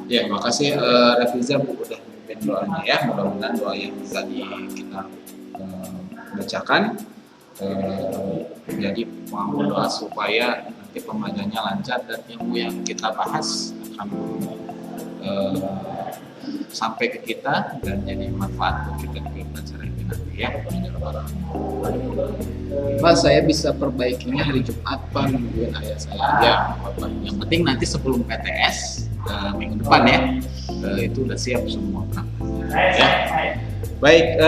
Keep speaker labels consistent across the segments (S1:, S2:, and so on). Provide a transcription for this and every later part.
S1: Ya, makasih Reviza Bu udah mimpin doanya ya. Mudah-mudahan doa yang tadi kita bacakan jadi mau doa supaya nanti pembacanya lancar dan ilmu yang kita bahas akan sampai ke kita dan jadi manfaat untuk kita di pelajaran ini nanti ya. Pak, saya bisa perbaikinya hari Jumat, Pak, nungguin ayah saya aja. Pak. Yang penting nanti sebelum PTS minggu depan ya, itu udah siap semua perangkatnya. Ya. Baik,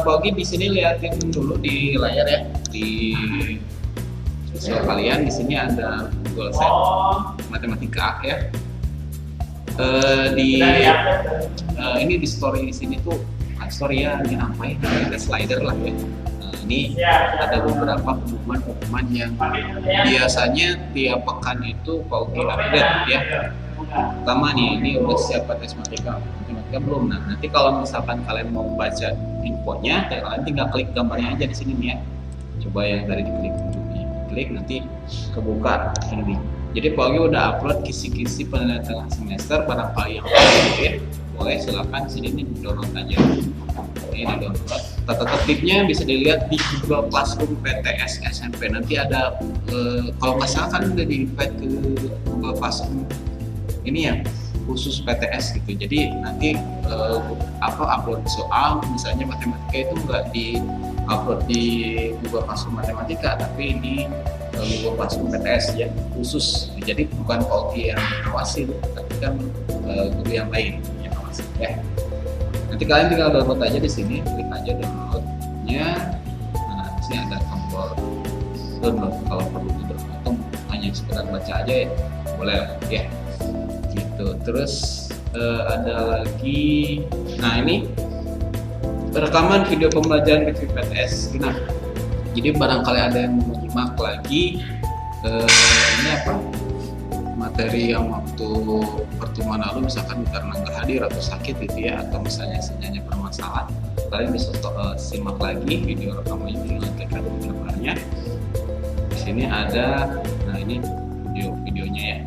S1: Pak Ogi di sini liatin dulu di layar ya, di sosial kalian. Di sini ada Google Set matematika ya. Ini di story di sini tuh story ya, ini apa ya? Ada slider lah ya. Ini ada beberapa pengumuman yang biasanya tiap pekan itu Pak Ugi update ya. Pertama nih, ini udah siap PTS matematika belum. Nah, nanti kalau misalkan kalian mau baca infonya, kalian tinggal klik gambarnya aja di sini nih ya. Coba yang tadi diklik nanti kebuka ini. Jadi Pak Ugi udah upload kisi-kisi penilaian tengah semester, barangkali yang ya, boleh silakan sini nih download aja. Ini download. Tata tertibnya bisa dilihat di Google Classroom PTS SMP. Nanti ada kalau nggak salah kan udah di-invite ke Google Classroom ini ya khusus PTS gitu. Jadi nanti upload soal misalnya matematika itu nggak di upload di Google Classroom matematika, tapi di Google Classroom PTS ya khusus. Jadi bukan Paugi yang mengawasi, tapi kan guru yang lain yang mengawasi ya. Nanti kalian tinggal download aja di sini, klik aja downloadnya. Nah, di sini ada tombol download. Kalau perlu di download hanya sekedar baca aja ya, boleh ya. Gitu. Terus ada lagi, nah ini rekaman video pembelajaran di PTS. Nah, jadi barangkali ada yang mau menyimak lagi ini apa materi yang waktu pertemuan lalu misalkan karena nggak hadir atau sakit gitu ya, atau misalnya sinyalnya bermasalah, kalian bisa simak lagi video rekamannya dengan klik gambarnya. Di sini ada, nah ini videonya ya.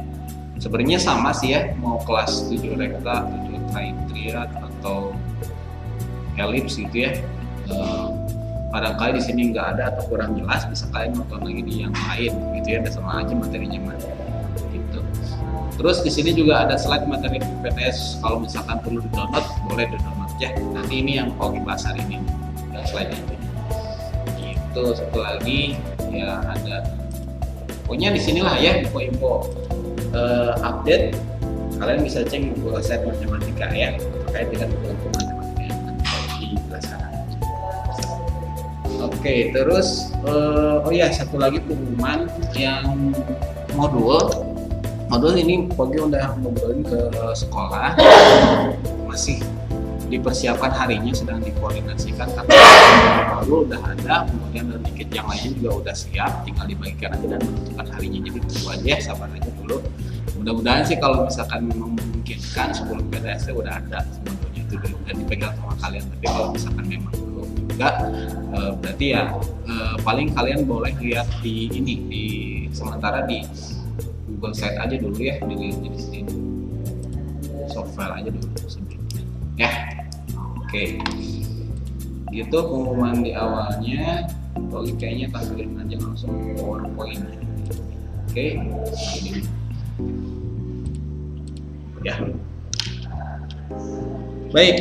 S1: Sebenarnya sama sih ya, mau kelas 7 rekta, 7 triad atau elips gitu ya. Barangkali di sini nggak ada atau kurang jelas, bisa kalian nonton lagi di yang lain gitu ya, sama aja materinya gitu. Terus di sini juga ada slide materi PTS, kalau misalkan perlu di-download boleh di-download ya. Nanti ini yang Paugi bahas hari ini, slide ini. Gitu. Satu lagi ya ada, pokoknya di sinilah ya info-info update. Kalian bisa cek Google Set matematika ya terkait dengan buku matematika yang nanti dijelaskan. Oke, terus oh ya satu lagi pengumuman yang modul ini Paugi udah ngobrolin ke sekolah, masih dipersiapkan harinya, sedang dikoordinasikan, tapi modul udah ada, kemudian dan dikit yang lainnya juga udah siap, tinggal dibagikan aja dan menentukan harinya. Jadi tunggu aja ya, sabar aja dulu. Mudah-mudahan sih kalau misalkan memungkinkan sebelum PTS udah ada modulnya itu dulu dan dipegang sama kalian. Tapi kalau misalkan memang belum juga, berarti ya paling kalian boleh lihat di ini, di sementara di Google Site aja dulu ya, dilihat di sini software aja dulu sebelumnya ya. Oke, gitu pengumuman di awalnya. Paugi kayaknya tampilin aja langsung PowerPoint. Oke, ini ya. Baik,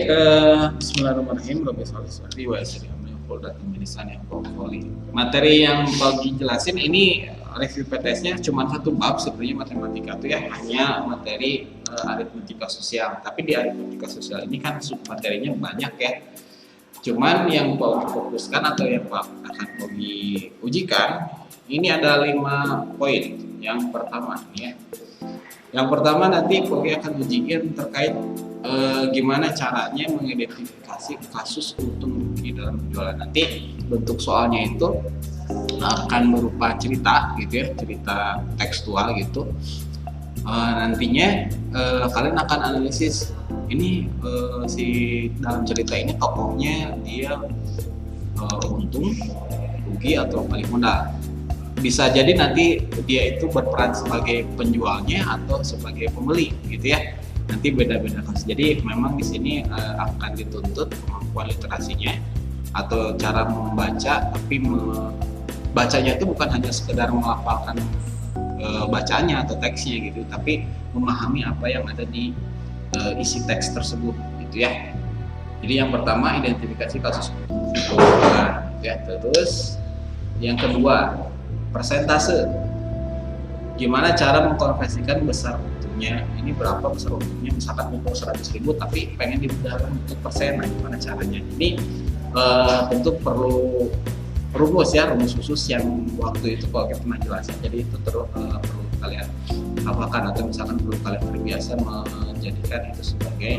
S1: bismillahirrahmanirrahim. Rabbi sholli alaihi wa sallim yang portfolio. Materi yang Paugi jelasin ini review PTS-nya cuma satu bab sebenarnya matematika tuh ya, hanya materi aritmetika sosial. Tapi di aritmetika sosial ini kan submaterinya banyak ya. Cuman yang Paugi fokuskan atau yang akan Paugi ujikan ini ada 5 poin. Yang pertama ya. Yang pertama nanti Paugi akan ujiin terkait gimana caranya mengidentifikasi kasus untung rugi dalam penjualan. Nanti bentuk soalnya itu akan berupa cerita gitu ya, cerita tekstual gitu. Nantinya kalian akan analisis ini si dalam cerita ini tokohnya dia untung, rugi atau balik modal. Bisa jadi nanti dia itu berperan sebagai penjualnya atau sebagai pembeli gitu ya. nanti beda-beda kasus. Jadi memang di sini akan dituntut kemampuan literasinya atau cara membaca, tapi bacanya itu bukan hanya sekedar melafalkan bacaannya atau teksnya gitu, tapi memahami apa yang ada di isi teks tersebut gitu ya. Jadi yang pertama identifikasi kasus kebutuhan ya. Terus yang kedua persentase, gimana cara mengkonversikan besar untungnya, ini berapa besar untungnya, misalkan untung 100.000 tapi pengen dibedahkan untuk persen, nah gimana caranya. Ini tentu perlu rumus khusus yang waktu itu kalau kita pernah jelasin, jadi itu perlu kalian hafalkan, atau misalkan perlu kalian terbiasa menjadikan itu sebagai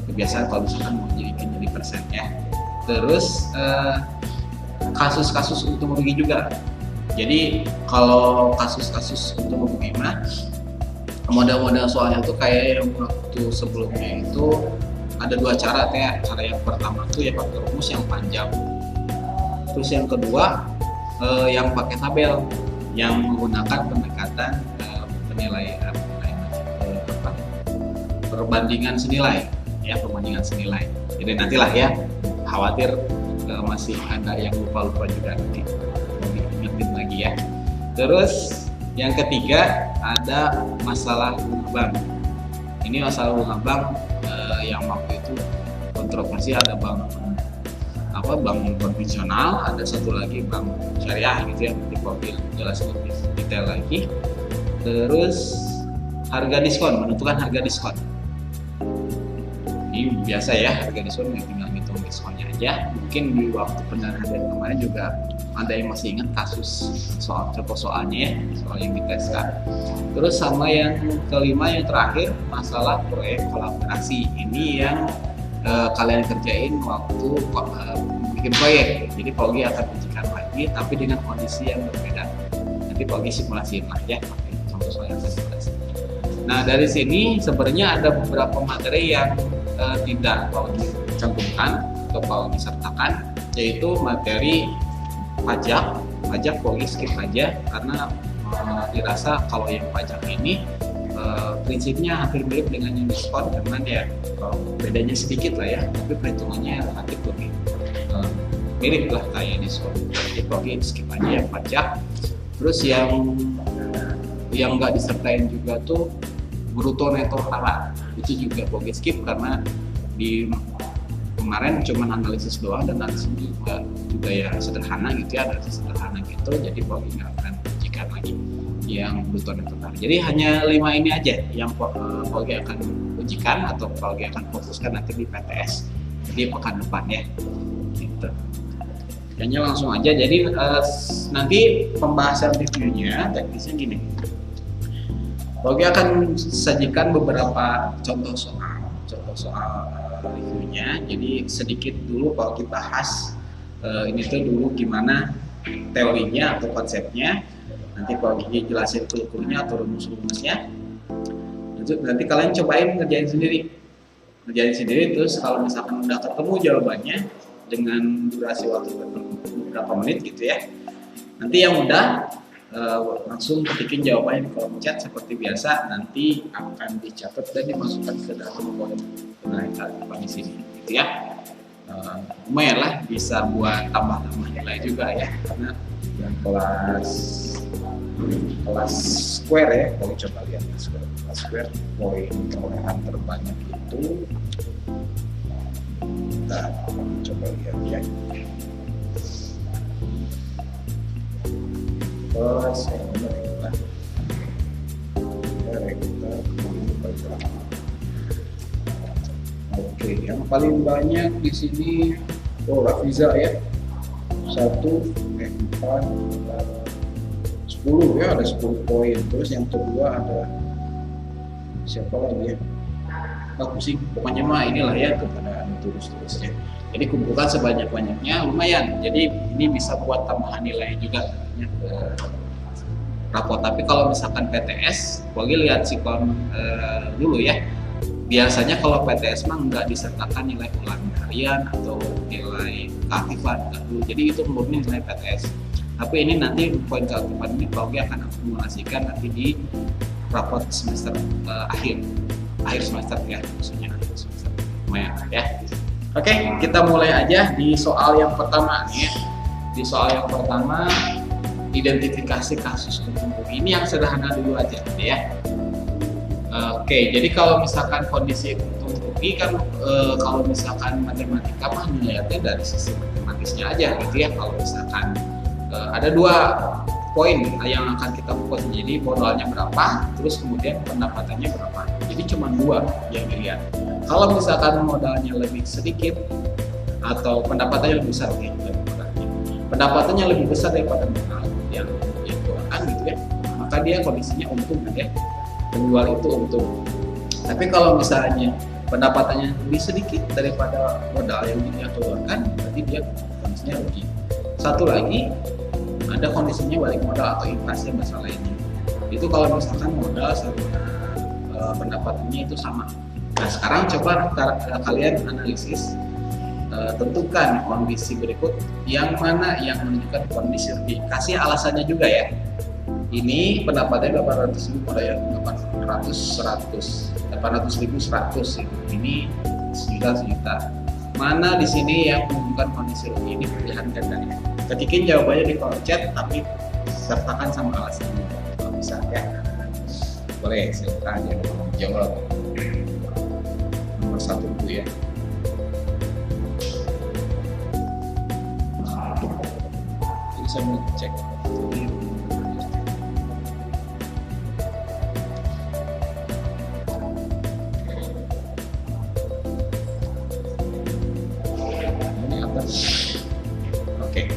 S1: kebiasaan kalau misalkan mau jadi persennya. Terus kasus-kasus untung rugi juga. Jadi kalau kasus-kasus untung rugi mah model-model soalnya tuh kayak yang waktu sebelumnya itu ada dua cara ya. Cara yang pertama tuh ya pakai rumus yang panjang. Terus yang kedua yang pakai tabel yang menggunakan pendekatan penilaian perbandingan senilai ya, perbandingan senilai. Jadi nantilah ya, khawatir masih ada yang lupa juga, nanti mau diingetin lagi ya. Terus yang ketiga ada masalah bunga bank. Ini masalah bunga bank yang waktu itu kontroversi, ada bank konvensional, ada satu lagi bank syariah gitu ya, nanti Pak jelasin lebih detail lagi. Terus harga diskon, menentukan harga diskon. Ini biasa ya, harga diskon tinggal ngitung diskonnya aja. Mungkin di waktu penelitian kemarin juga ada yang masih ingat kasus soal contoh soalnya ya, soal yang diteskan. Terus sama yang kelima, yang terakhir, masalah proyek kolaborasi. Ini yang kalian kerjain waktu bikin proyek. Jadi Pak Ogi akan ujikan lagi, tapi dengan kondisi yang berbeda. Nanti Pak Ogi simulasiin lah ya, pakai contoh soal yang simulasi. Nah dari sini sebenarnya ada beberapa materi yang tidak Pak Ogi cantumkan atau Pak Ogi sertakan, yaitu materi pajak. Pak Ogi skip aja karena dirasa kalau yang pajak ini prinsipnya hampir mirip dengan yang diskon, cuman ya bedanya sedikit lah ya, tapi perhitungannya relatif lebih mirip lah kayak diskon. Jadi Pak Ogi skip aja yang pajak. Terus yang nggak disertain juga tuh bruto neto hara, itu juga Pak Ogi skip karena di kemarin cuman analisis doang, dan analisis juga ya sederhana gitu ya, analisis sederhana gitu, jadi Pak Ogi nggak akan ujikan lagi yang bruto neto hara. Jadi hanya 5 ini aja yang Pak Ogi akan ujikan atau Pak Ogi akan fokuskan nanti di PTS di pekan depan ya gitu. Kayaknya langsung aja. Jadi nanti pembahasan reviewnya teknisnya gini, Pak Ogi akan sajikan beberapa contoh soal reviewnya. Jadi sedikit dulu Pak Ogi bahas ini tuh dulu gimana teorinya atau konsepnya. Nanti Pak Ogi jelasin kulturnya atau rumus-rumusnya. Nanti kalian cobain ngerjain sendiri. Terus kalau misalkan udah ketemu jawabannya dengan durasi waktu beberapa menit gitu ya, nanti yang udah langsung ketikin jawabannya di kolom chat seperti biasa, nanti akan dicatat dan dimasukkan ke dalam kolom penilaian di sini gitu ya. Lumayan lah, bisa buat tambah-tambah nilai juga ya, karena yang kelas square ya, kalau coba lihat kelas square poin perolehan terbanyak itu, kita coba lihat ya. Oke, yang paling banyak di sini Rafiza ya, 1, 4, 10 ya, ada 10 poin. Terus yang kedua ada siapa lagi ya? Pusing, pokoknya mah inilah ya, kepada tulis-tulisnya. Jadi kumpulkan sebanyak-banyaknya, lumayan. Jadi ini bisa buat tambahan nilai juga ke rapot. Tapi kalau misalkan PTS, Wagi lihat sikon dulu ya. Biasanya kalau PTS mah nggak disertakan nilai ulang harian atau nilai keaktifan dulu. Jadi itu murni nilai PTS. Tapi ini nanti poin keaktifan ini Wagi akan akumulasikan nanti di rapot semester akhir. akhir semester ya, maksudnya akhir semester lumayan ya. Oke, kita mulai aja di soal yang pertama nih ya. Di soal yang pertama, identifikasi kasus untung rugi. Ini yang sederhana dulu aja ya. Oke, jadi kalau misalkan kondisi untung rugi kan kalau misalkan matematika mah dilihatnya dari sisi matematisnya aja gitu ya. Kalau misalkan ada 2 poin yang akan kita fokus, jadi modalnya berapa, terus kemudian pendapatannya berapa. Jadi cuma 2 yang dilihat. Kalau misalkan modalnya lebih sedikit atau pendapatannya lebih besar, pendapatannya lebih besar daripada modal yang dikeluarkan gitu ya, maka dia kondisinya untung ya, penjual itu untung. Tapi kalau misalnya pendapatannya lebih sedikit daripada modal yang dia keluarkan, berarti dia kondisinya rugi. Satu lagi, ada kondisinya balik modal atau inflasi masalah ini. Itu kalau misalkan modal sama pendapatannya itu sama. Nah sekarang coba kalian analisis, tentukan kondisi berikut yang mana yang menunjukkan kondisi rugi. Kasih alasannya juga ya. Ini pendapatannya 800.000, modalnya 800.000 100. Ini sejuta. Mana di sini yang menunjukkan kondisi rugi? Ini pilihan gandanya. Ketikin jawabannya di kolom chat, tapi sertakan sama alasannya. Kalau bisa ya. Boleh silahkan aja jawab. Nomor 1 dulu ya. Jadi saya mau cek. Oke.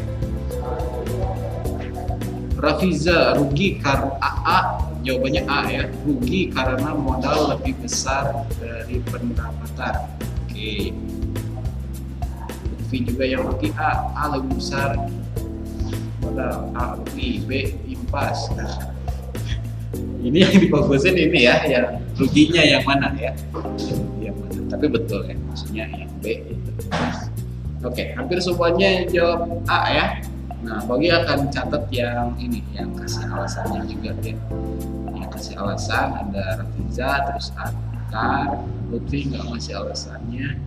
S1: Rafiza rugi karena AA, jawabannya A ya. Rugi karena modal lebih besar dari pendapatan. Oke. Lutfi juga yang rugi A lebih besar modal, A rugi, B impas. Nah, ini yang difokusin ini ya, yang ruginya yang mana ya? Yang mana? Tapi betul ya, maksudnya yang B itu impas. Oke, hampir semuanya jawab A ya. Nah, bagi akan catat yang ini, yang kasih alasannya juga ya. Yang kasih alasan ada Rafiza, terus Atar, Lutfi nggak ngasih alasannya.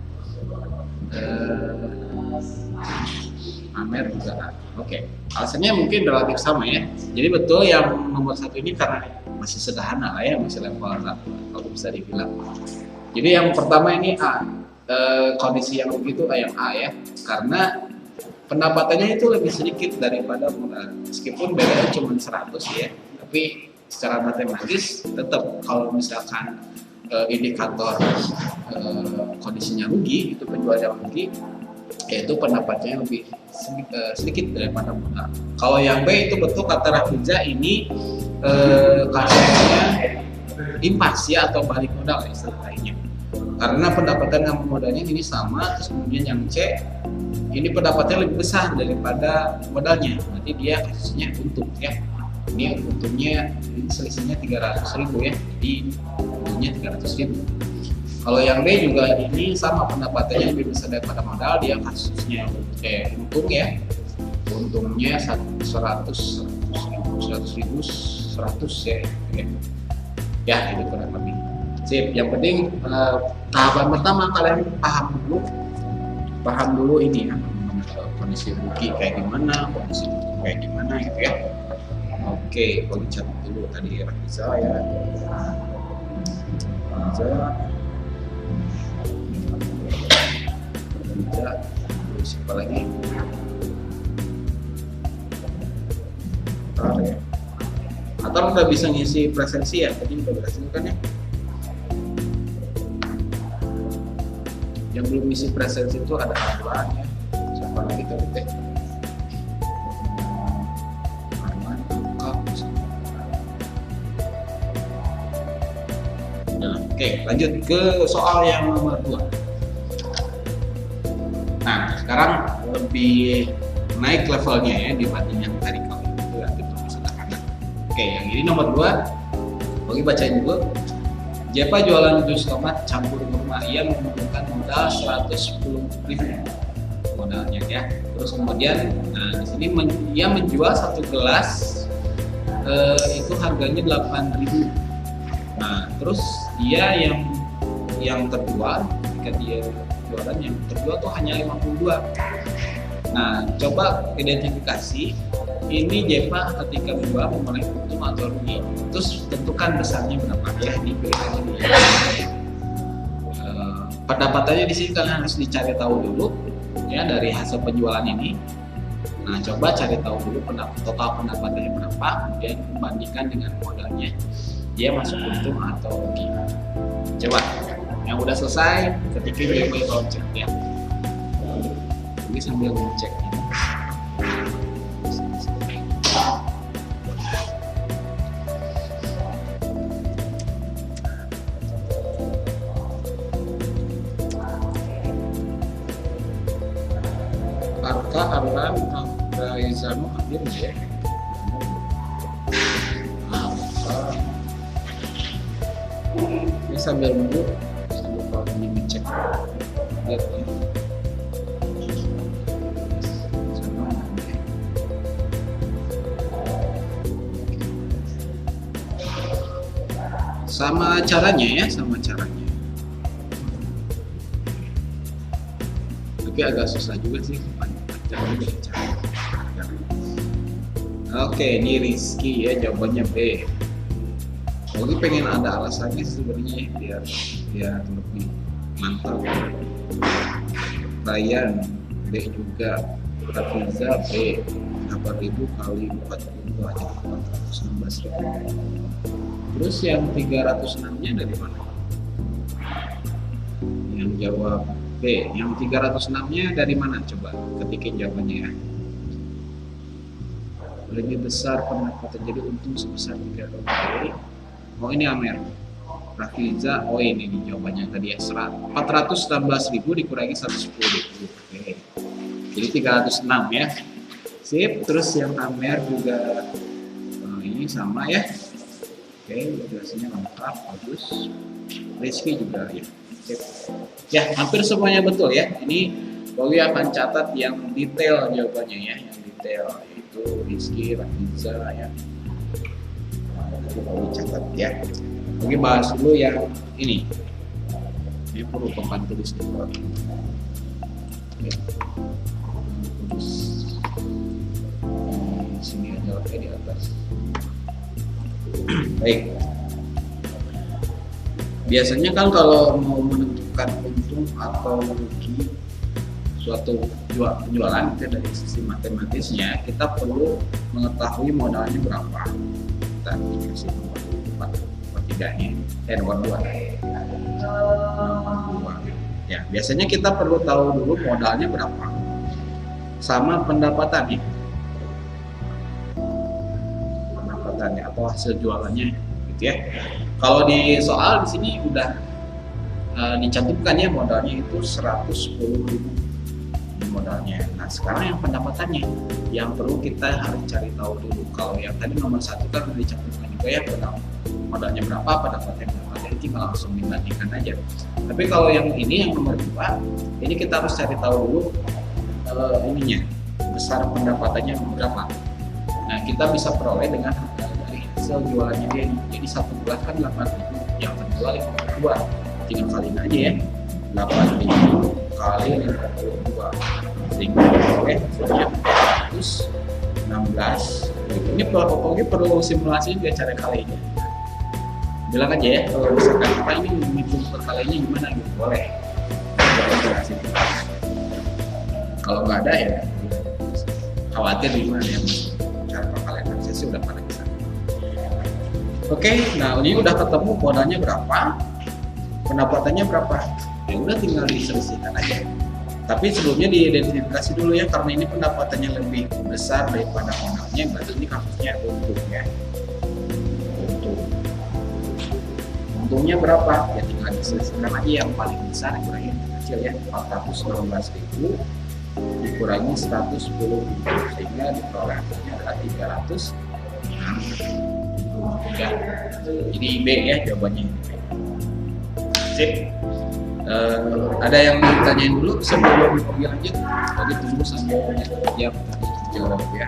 S1: Amer juga A. Oke, alasannya mungkin relatif sama ya. Jadi betul yang nomor 1 ini karena masih sederhana lah ya, masih level 1 kalau bisa dibilang. Jadi yang pertama ini A. Kondisi yang begitu yang A ya, karena pendapatannya itu lebih sedikit daripada modal, meskipun bedanya cuma 100 ya, tapi secara matematis tetap kalau misalkan indikator kondisinya rugi, itu penjualnya rugi, yaitu pendapatnya lebih sedikit daripada modal. Kalau yang B itu betul kata Rafiza, ini kasusnya impas ya, atau balik modal istilah lainnya. Karena pendapatan sama modalnya ini sama, terus kemudian yang C ini pendapatannya lebih besar daripada modalnya, berarti dia kasusnya untung ya. Ini untungnya, ini selisihnya 300.000 ya, jadi untungnya 300.000. Kalau yang B juga ini sama, pendapatannya lebih besar daripada modal, dia kasusnya untung ya, untungnya 100.000 ya itu kurang lebih. Sip, yang penting tahapan pertama kalian paham dulu ini ya, kondisi rugi kayak gimana, kondisi untung kayak gimana gitu ya. Oke, kalau dicatat dulu tadi Rafiza ya. Rafiza, terus siapa lagi? Ya. Atau udah bisa ngisi presensi ya, tadi udah berhasil kan ya? Yang belum ngisi presensi itu ada Arman ya, siapa lagi tadi teh? Arman, nah, oke, lanjut ke soal yang nomor 2. Nah, sekarang lebih naik levelnya ya dibanding yang tadi kalau itu ya, itu sederhana. Oke, yang ini nomor 2. Bagi bacain dulu. Jepa jualan jus tomat campur kurma, ia membutuhkan modal 110.000 modalnya ya. Terus kemudian, nah di sini ia menjual 1 gelas itu harganya 8.000. Nah terus dia yang yang terjual, ketika dia jualan yang terjual tuh hanya 52. Nah, coba identifikasi ini JEPA ketika menjual memulai untung atau rugi. Terus tentukan besarnya berapa ya, dipilih aja di pendapatannya. Di sini kalian harus dicari tahu dulu ya dari hasil penjualan ini. Nah, coba cari tahu dulu total pendapatannya berapa, kemudian bandingkan dengan modalnya, dia masuk untung atau rugi. Coba yang udah selesai ketika dia mulai loncat ya. Ini sambil ngecek ini. Arka Arlan Raizano hadir ya. Ini sambil nunggu, sambil kalau ini ngecek lihat ya. Sama caranya ya, sama caranya. Tapi agak susah juga sih, panjang juga caranya. Oke, ini Rizky ya, jawabannya B. Oke, pengen ada alasannya sebenarnya biar lebih mantap. Ryan B juga, Rafiza B, 8.000 kali 42 aja 416.000. Terus yang 306-nya dari mana? Yang jawab B. Yang 306-nya dari mana? Coba ketikin jawabannya ya. Lebih besar pendapatan, jadi untung sebesar 3. Oh ini Amer. Rafiza, oh ini nih jawabannya tadi ya. 416.000 dikurangi 110.000. Oke. Jadi 306 ya. Sip. Terus yang Amer juga ini sama ya. Oke, jelasannya lengkap, bagus. Rizky juga ya. Ya, hampir semuanya betul ya. Ini Bowie akan catat yang detail jawabannya ya, yang detail yaitu Rizky, Rafiza ya. Bowie catat ya. Oke, bahas dulu yang ini. Ini perlu papan tulis dulu. Oke. Tulis di sini aja lah di atas. Baik. Biasanya kan kalau mau menentukan untung atau rugi suatu penjualan dari sisi matematisnya, kita perlu mengetahui modalnya berapa. Kita dikasih nomor 3 nya, nomor 2. Ya, biasanya kita perlu tahu dulu modalnya berapa sama pendapatannya. Atau hasil jualannya gitu ya. Kalau di soal di sini udah dicantumkan ya modalnya itu 110.000 modalnya. Nah, sekarang yang pendapatannya yang perlu kita harus cari tahu dulu. Kalau yang tadi nomor 1 kan udah dicantumkan juga ya modalnya berapa, pendapatannya berapa, jadi tinggal langsung dibandingkan aja. Tapi kalau yang ini yang nomor 2, ini kita harus cari tahu dulu ininya besar pendapatannya berapa. Nah, kita bisa peroleh dengan dari hasil jualannya dia nih. Jadi satu bulan kan 8.000, yang terjual 52. Tinggal kaliin aja ya. 8.000 kali 52. Sehingga peroleh hasilnya 416. Ini perlu simulasi biar cara kalinya. Bilang aja ya, kalau misalkan apa ini menghitung per kalinya gimana gitu, boleh. Jelasin. Kalau nggak ada ya khawatir gimana ya. Sih udah pada bisa. Oke, nah ini udah ketemu modalnya berapa, pendapatannya berapa, ya udah tinggal diselisihkan aja. Tapi sebelumnya diidentifikasi dulu ya, karena ini pendapatannya lebih besar daripada modalnya, berarti ini kasusnya untung ya. Untungnya berapa? Ya tinggal diselisihkan aja yang paling besar dikurangi yang kecil ya, 416.000 dikurangi 110.000 sehingga diperoleh hasilnya adalah 300. Ya, jadi B ya jawabannya. Sip. Ada yang mau ditanyain dulu sebelum lebih lanjut? Tadi tunggu sambil jawab ya.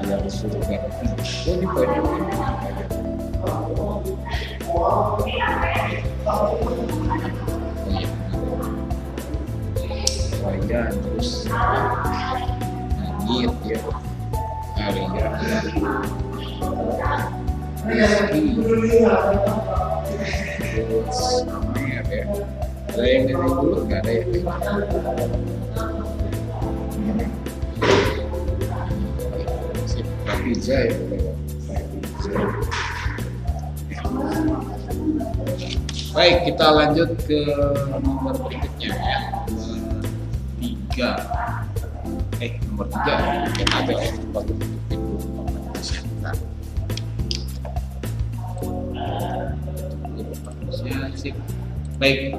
S1: Yang sudah ini poinnya. Raya terus Nagit ya, Arya Rizky terus Amer ya. Ada yang dari dulu nggak ada yang Pizza ya. Baik, kita lanjut ke nomor berikutnya ya. Nomor 3 yang ada ya. Baik,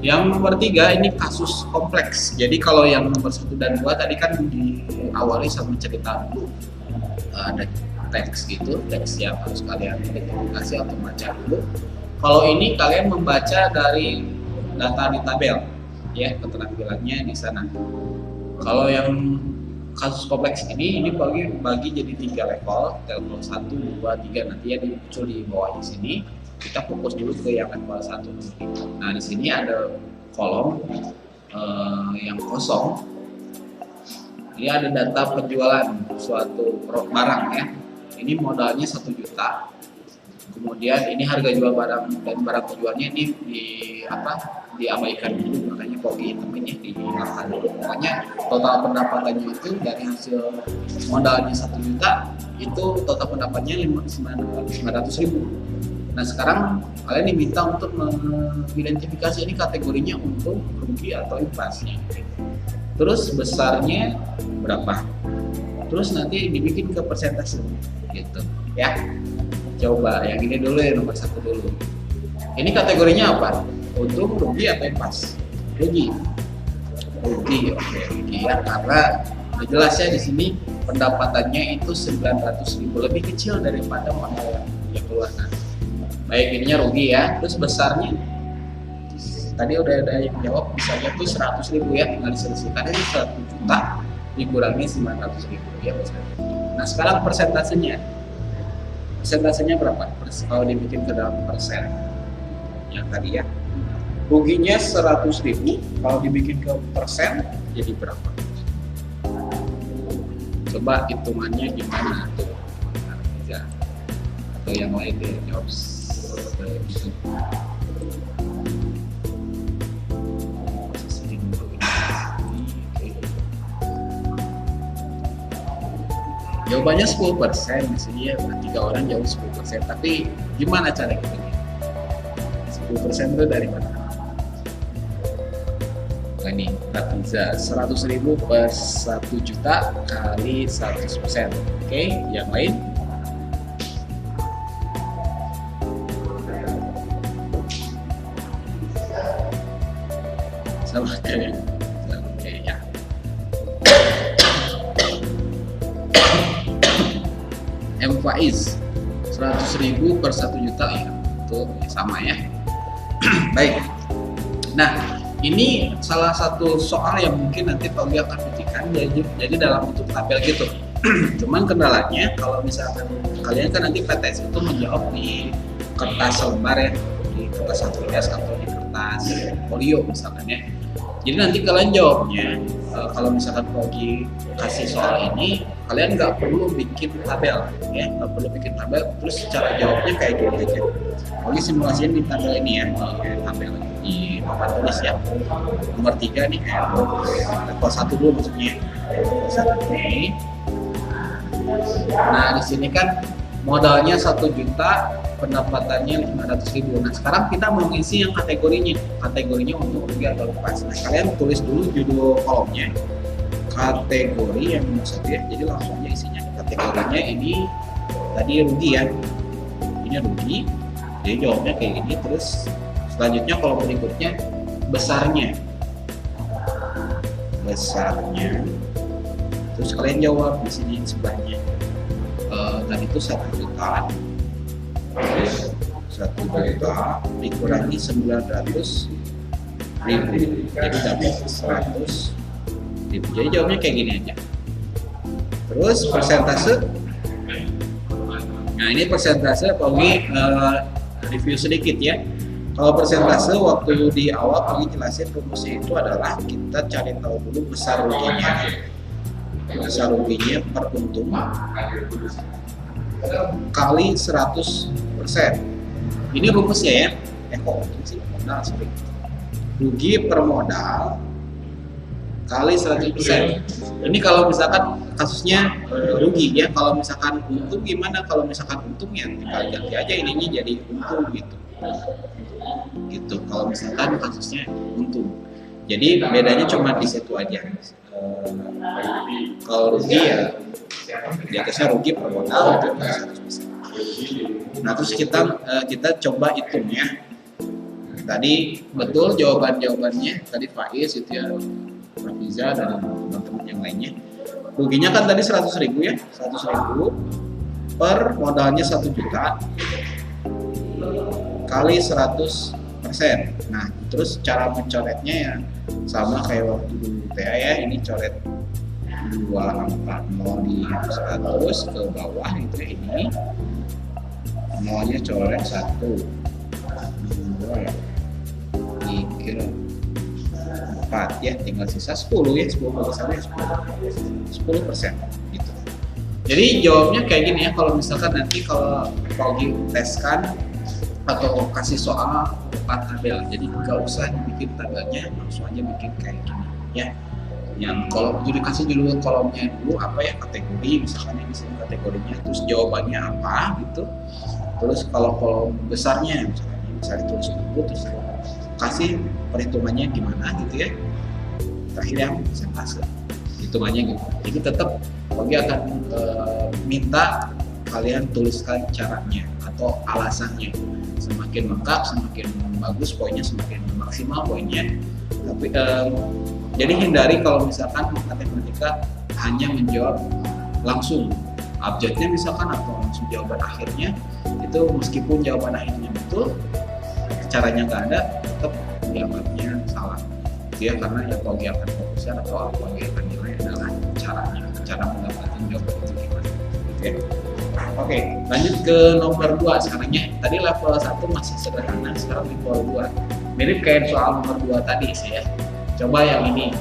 S1: yang nomor 3 ini kasus kompleks. Jadi kalau yang nomor 1 dan 2 tadi kan diawali sama cerita dulu, ada teks gitu, teks yang harus kalian identifikasi atau baca dulu. Kalau ini kalian membaca dari data di tabel, ya keterampilannya di sana. Kalau yang kasus kompleks ini bagi jadi 3 level, level 1, 2, 3 nanti ya muncul di bawah di sini. Kita fokus dulu ke yang level 1. Nah di sini ada kolom yang kosong. Ini ada data penjualan suatu barang ya. Ini modalnya 1 juta. Kemudian ini harga jual barang dan barang penjualnya ini diabaikan dulu, makanya Pogi temennya dihilangkan dulu. Pokoknya total pendapatannya itu dari hasil modalnya 1 juta itu total pendapatannya 900.000. Nah sekarang kalian diminta untuk mengidentifikasi ini kategorinya untuk rugi atau imbasnya. Terus besarnya berapa? Terus nanti dibikin ke persentase gitu ya. Coba yang ini dulu ya, nomor 1 dulu. Ini kategorinya apa? Untung, rugi atau imbas? Rugi. Rugi, oke, rugi ya, karena jelas ya di sini pendapatannya itu 900.000, lebih kecil daripada modal yang keluarkan. Baik, ininya rugi ya. Terus besarnya tadi udah ada yang jawab, misalnya tuh 100.000 ya, tinggal diselesaikan ini 1 juta dikurangi 900.000 ya besarnya. Nah sekarang persentasenya berapa? Kalau dibikin ke dalam persen yang tadi ya, ruginya 100.000, kalau dibikin ke persen jadi berapa? Coba hitungannya gimana tuh? Atau yang lain deh jawab gitu. Jawabannya 10% di sini ya, 3 orang jawab 10%. Tapi gimana cara kita? 10% itu dari mana? Nah, ini Ratiza 100.000 per 1 juta kali 100%. Oke, yang lain? Sama kayak ya. Faiz 100.000 per 1 juta ya, itu sama ya. Baik, nah ini salah satu soal yang mungkin nanti Pak Ugi akan buktikan, jadi dalam bentuk tabel gitu. Cuman kendalanya kalau misalkan kalian kan nanti PTS itu menjawab di kertas lembar ya, di kertas HTS atau di kertas folio misalkan ya. Jadi nanti kalian jawabnya kalau misalkan Pogi kasih soal ini, kalian nggak perlu bikin tabel ya, nggak perlu bikin tabel. Terus cara jawabnya kayak gini aja. Pogi simulasinya di tabel ini ya, tabel di papan tulis ya. Nomor 3 nih kayak level 1 dulu maksudnya. Level 1 ini. Nah di sini kan modalnya 1 juta, pendapatannya 500.000. Nah sekarang kita mau ngisi yang kategorinya untuk rugi atau imbas. Nah kalian tulis dulu judul kolomnya, kategori yang nomor 1 ya. Jadi langsung aja isinya. Kategorinya ini tadi rugi ya, ini rugi. Jadi jawabnya kayak gini. Terus selanjutnya kolom berikutnya besarnya. Terus kalian jawab di sini sebelahnya. Tadi itu 1 juta. 1 juta dikurangi 900.000, jadi dapat 100.000. Jadi jawabnya kayak gini aja. Terus persentase, nah ini persentase Pogi review sedikit ya. Kalau persentase waktu di awal kami jelasin rumusnya itu adalah kita cari tahu dulu besar ruginya. Besar ruginya per untung kali 100%. Ini rumusnya ya. Kok untung sih modal sorry. Rugi per modal kali 100%. Ini kalau misalkan kasusnya rugi ya. Kalau misalkan untung gimana? Kalau misalkan untung ya tinggal ganti aja ininya jadi untung gitu. Gitu. Kalau misalkan kasusnya untung. Jadi bedanya cuma di situ aja. Kalau rugi ya di atasnya rugi per modal itu 100%. Nah terus kita coba hitung ya. Tadi betul jawabannya tadi Faiz itu ya, Rafiza dan teman-teman yang lainnya. Ruginya kan tadi 100.000 ya, 100.000 per modalnya 1 juta kali 100%. Nah terus cara mencoretnya ya sama kayak waktu dulu ya, ini coret 240 di 100 ke bawah itu ya, ini nolnya coret 1 2 3 4 ya, tinggal sisa 10 ya, 10% gitu. Jadi jawabnya kayak gini ya, kalau misalkan nanti kalau Paugi teskan atau kasih soal 4 tabel, jadi nggak usah bikin tabelnya, langsung aja bikin kayak gini ya. Yang kolom itu dikasih dulu kolomnya dulu apa ya, kategori misalkan ini sini kategorinya, terus jawabannya apa gitu. Terus kalau kolom besarnya misalnya tulis dulu, terus kasih perhitungannya gimana gitu ya. Terakhir yang persentase hitungannya gitu. Jadi tetap Paugi akan minta kalian tuliskan caranya atau alasannya. Semakin lengkap, semakin bagus poinnya, semakin maksimal poinnya. Tapi jadi hindari kalau misalkan matematika hanya menjawab langsung abjadnya misalkan atau langsung jawaban akhirnya, itu meskipun jawaban akhirnya betul, caranya nggak ada, tetap jawabannya salah. Dia karena yang Paugi akan fokuskan atau Paugi akan nilai adalah caranya, cara mendapatkan jawaban itu gimana. Oke, lanjut ke nomor 2 sekarangnya. Tadi level 1 masih sederhana, sekarang level 2. Mirip kayak soal nomor 2 tadi sih ya. Coba yang ini.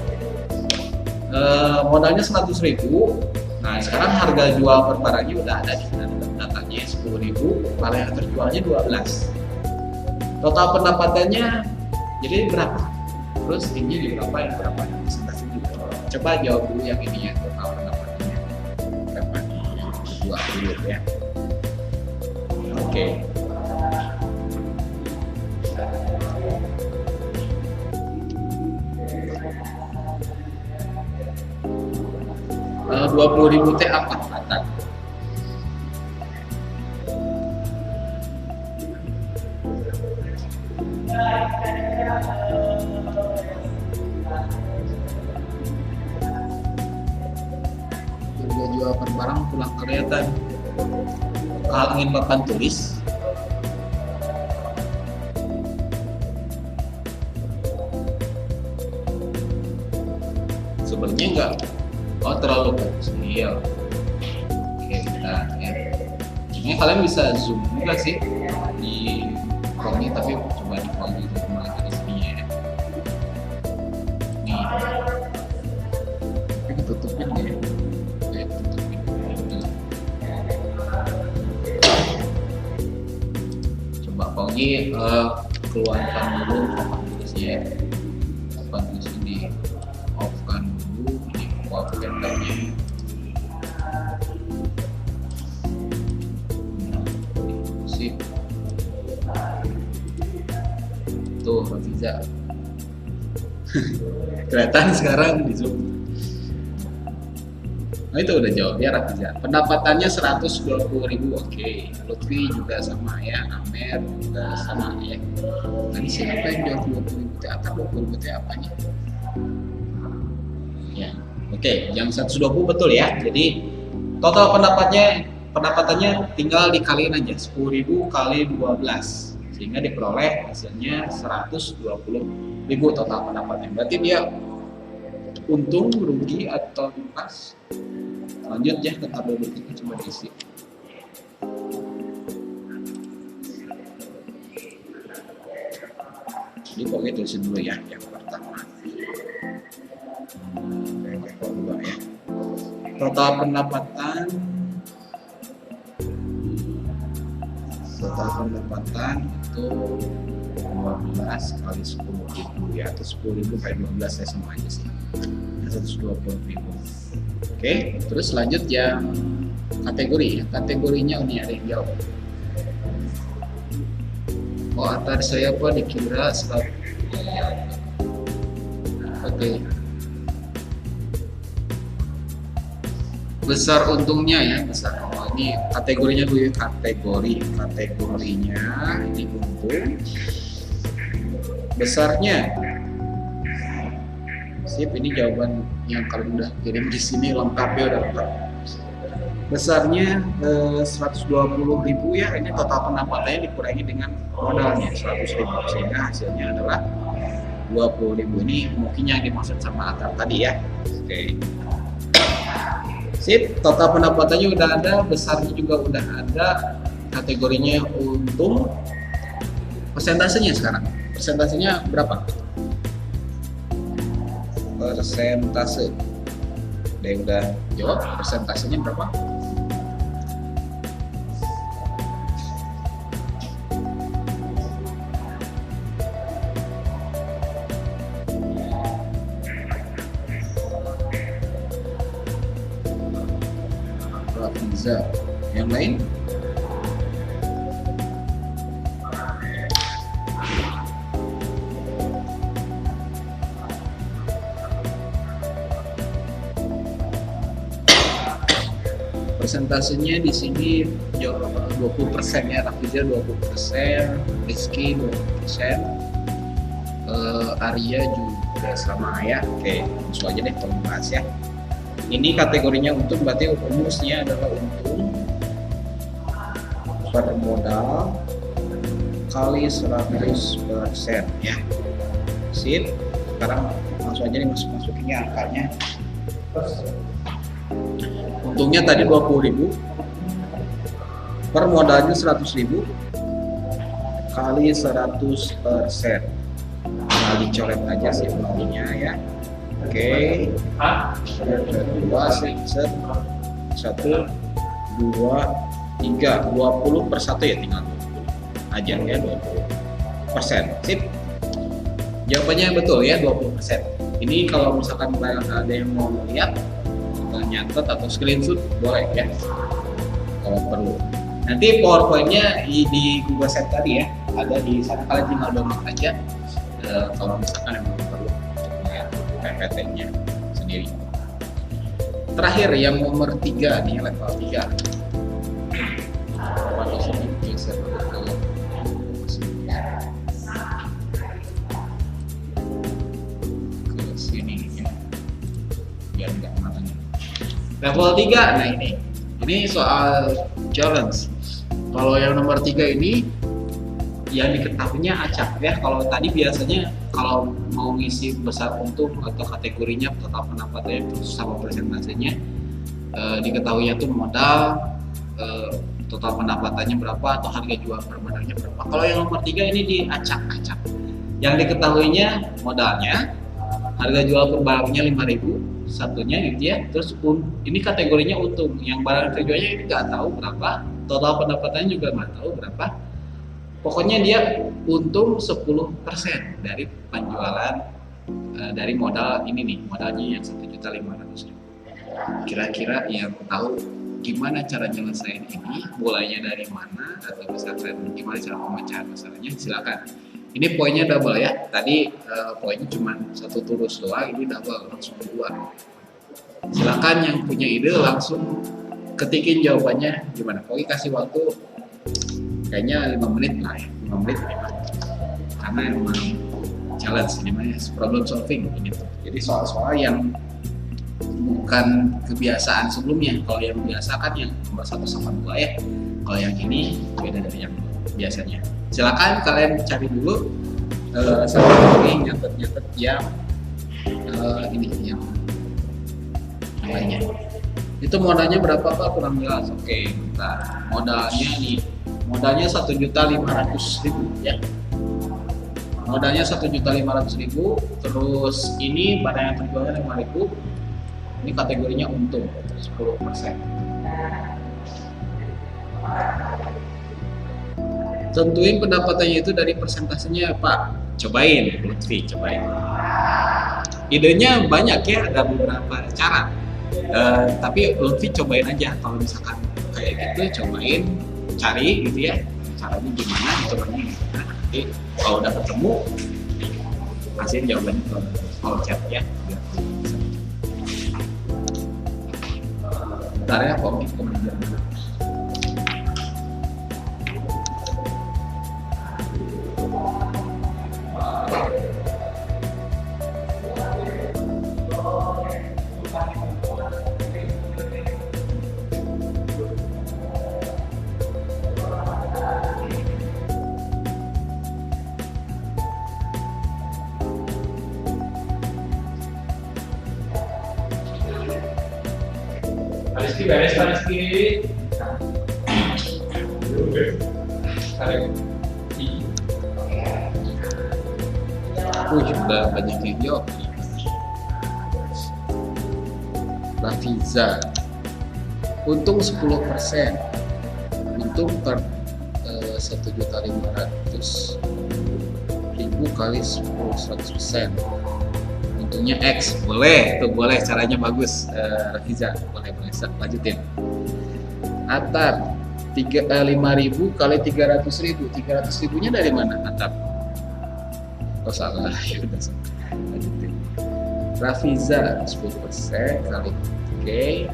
S1: Modalnya 100.000. Nah, sekarang harga jual per barangnya udah ada di datanya 10.000, malah yang terjualnya 12. Total pendapatannya jadi berapa? Terus ini di berapa, yang berapa, yang presentasi juga. Coba jawab dulu yang ini ya, total pendapatannya berapa nih? 2 ya. Oke. $20.000 teh apa kata? Harga jual per barang pulang kelihatan. Kalau ingin papan tulis, sebenarnya enggak. Oh, terlalu kecil. Oke, kita ya. Ini kalian bisa zoom juga sih di Chrome, tapi coba di Chrome di zoom lagi di sini ya. Nih, tapi ditutupin ya. Oke, tutupin dulu. Coba Paugi keluarkan dulu papan tulisnya. Papan tulis ini off-kan dulu. Filternya sip tuh Rafiza kelihatan sekarang di zoom. Nah itu udah jawab ya Rafiza. Pendapatannya 120.000. Oke, Lutfi juga sama ya, Amer juga sama ya. Tadi siapa yang jawab 20.000 apa 20.000 apanya ya. Oke, yang 120 betul ya. Jadi total pendapatannya tinggal dikaliin aja 10.000 kali 12 sehingga diperoleh hasilnya 120.000 total pendapatnya. Berarti dia untung, rugi atau pas. Lanjut ya ke tabel berikutnya, coba diisi. Jadi pokoknya tulisin dulu ya yang pertama. Yang kedua ya. Total pendapatan itu 12 kali 10.000 ya, atau 10.000 kali 12 ya, sama aja sih, 120.000. Oke, terus lanjut yang kategori ya. Kategorinya ini ada yang jawab. Oh, antar saya apa dikira 100. Oke. Besar untungnya ya, besar. Oh, ini kategorinya dulu ya, kategorinya ini untung. Besarnya. Sip, ini jawaban yang kalian udah kirim di sini lengkap ya, udah lengkap. Besarnya 120.000 ya, ini total pendapatannya dikurangi dengan modalnya 100.000, sehingga hasilnya adalah 20.000. Ini mungkin yang dimaksud sama Atar tadi ya. Oke. Sip, total pendapatannya udah ada, besarnya juga udah ada, kategorinya untung. Persentasenya sekarang, persentasenya berapa? Persentase. Ada yang udah jawab, persentasenya berapa? Rafiza. Yang lain? Persentasenya di sini 20% ya, Rafiza 20%, Rizky 20%, Arya juga sama ya. Oke, langsung aja deh tolong bahas ya. Ini kategorinya untung, berarti rumusnya adalah untung per modal kali 100% ya. Sip, sekarang langsung aja nih masukinnya angkanya. Untungnya tadi 20.000, per modalnya 100.000 kali 100%. Nah, dicoret aja sih nolnya ya. Oke, 1, 2, 3, 20 per 1 ya, tinggal 20 aja ya, 20%. Sip, jawabannya betul ya, 20%. Ini kalau misalkan ada yang mau lihat, nyatet atau screenshot boleh ya kalau perlu. Nanti PowerPoint-nya di Google Sheet tadi ya, ada di sana, kalian tinggal download aja kalau misalkan memang perlu melihat PPT-nya sendiri. Terakhir yang nomor 3 nih, level 3. Pada sini geser ke sini ya, biar nggak matanya. Level 3, nah ini soal challenge. Kalau yang nomor 3 ini yang diketahuinya acak ya. Kalau tadi biasanya kalau mau ngisi besar untung atau kategorinya total pendapatannya sama persentasenya, diketahuinya tuh modal, total pendapatannya berapa, atau harga jual per modalnya berapa. Kalau yang nomor 3 ini diacak-acak. Yang diketahuinya modalnya, harga jual per barangnya 5.000 satunya gitu ya. Terus ini kategorinya untung, yang barang terjualnya ini nggak tahu berapa, total pendapatannya juga nggak tahu berapa. Pokoknya dia untung 10% dari penjualan dari modal ini nih, modalnya yang 1.500.000. Kira-kira yang tahu gimana cara nyelesain ini, mulainya dari mana, atau misalkan gimana cara pemecahan masalahnya, silakan. Ini poinnya double ya. Tadi poinnya cuma 1 turus doang, ini double langsung 2. Silakan yang punya ide langsung ketikin jawabannya gimana. Pokoknya kasih waktu kayaknya 5 menit lah ya, 5 menit memang. Karena emang challenge ini namanya problem solving ini tuh. Jadi soal-soal yang bukan kebiasaan sebelumnya. Kalau yang biasa kan yang nomor 1 sama 2 ya. Kalau yang ini beda dari yang biasanya. Silakan kalian cari dulu sampai nyatet yang ini yang lainnya. Itu modalnya berapa Pak? Kurang jelas. Oke, bentar. Modalnya nih, modalnya 1.500.000 ya. Modalnya 1.500.000, terus ini barang yang terjualnya 5.000. Ini kategorinya untung 10%. Tentuin pendapatannya itu dari persentasenya Pak. Cobain, Lutfi, cobain. Idenya banyak ya, ada beberapa cara. Tapi Lutfi cobain aja. Kalau misalkan kayak gitu, cobain, cari gitu ya. Caranya gimana, hitungannya gimana. Nanti kalau udah ketemu, kasih jawabannya ke call chat ya. Bentar ya, komik kemudian dulu.
S2: Rizky beres Pak Rizky.
S1: Sudah banyak yang jawab. Rafiza, untung 10%, untung per 1.500.000 kali 100%. Untungnya X, boleh, tuh boleh, caranya bagus. Rafiza, boleh lanjutin. Atar, 5.000 kali 300.000, 300.000-nya dari mana Atar? Oh salah, ya udah salah. Lanjutin. Rafiza 10% kali 3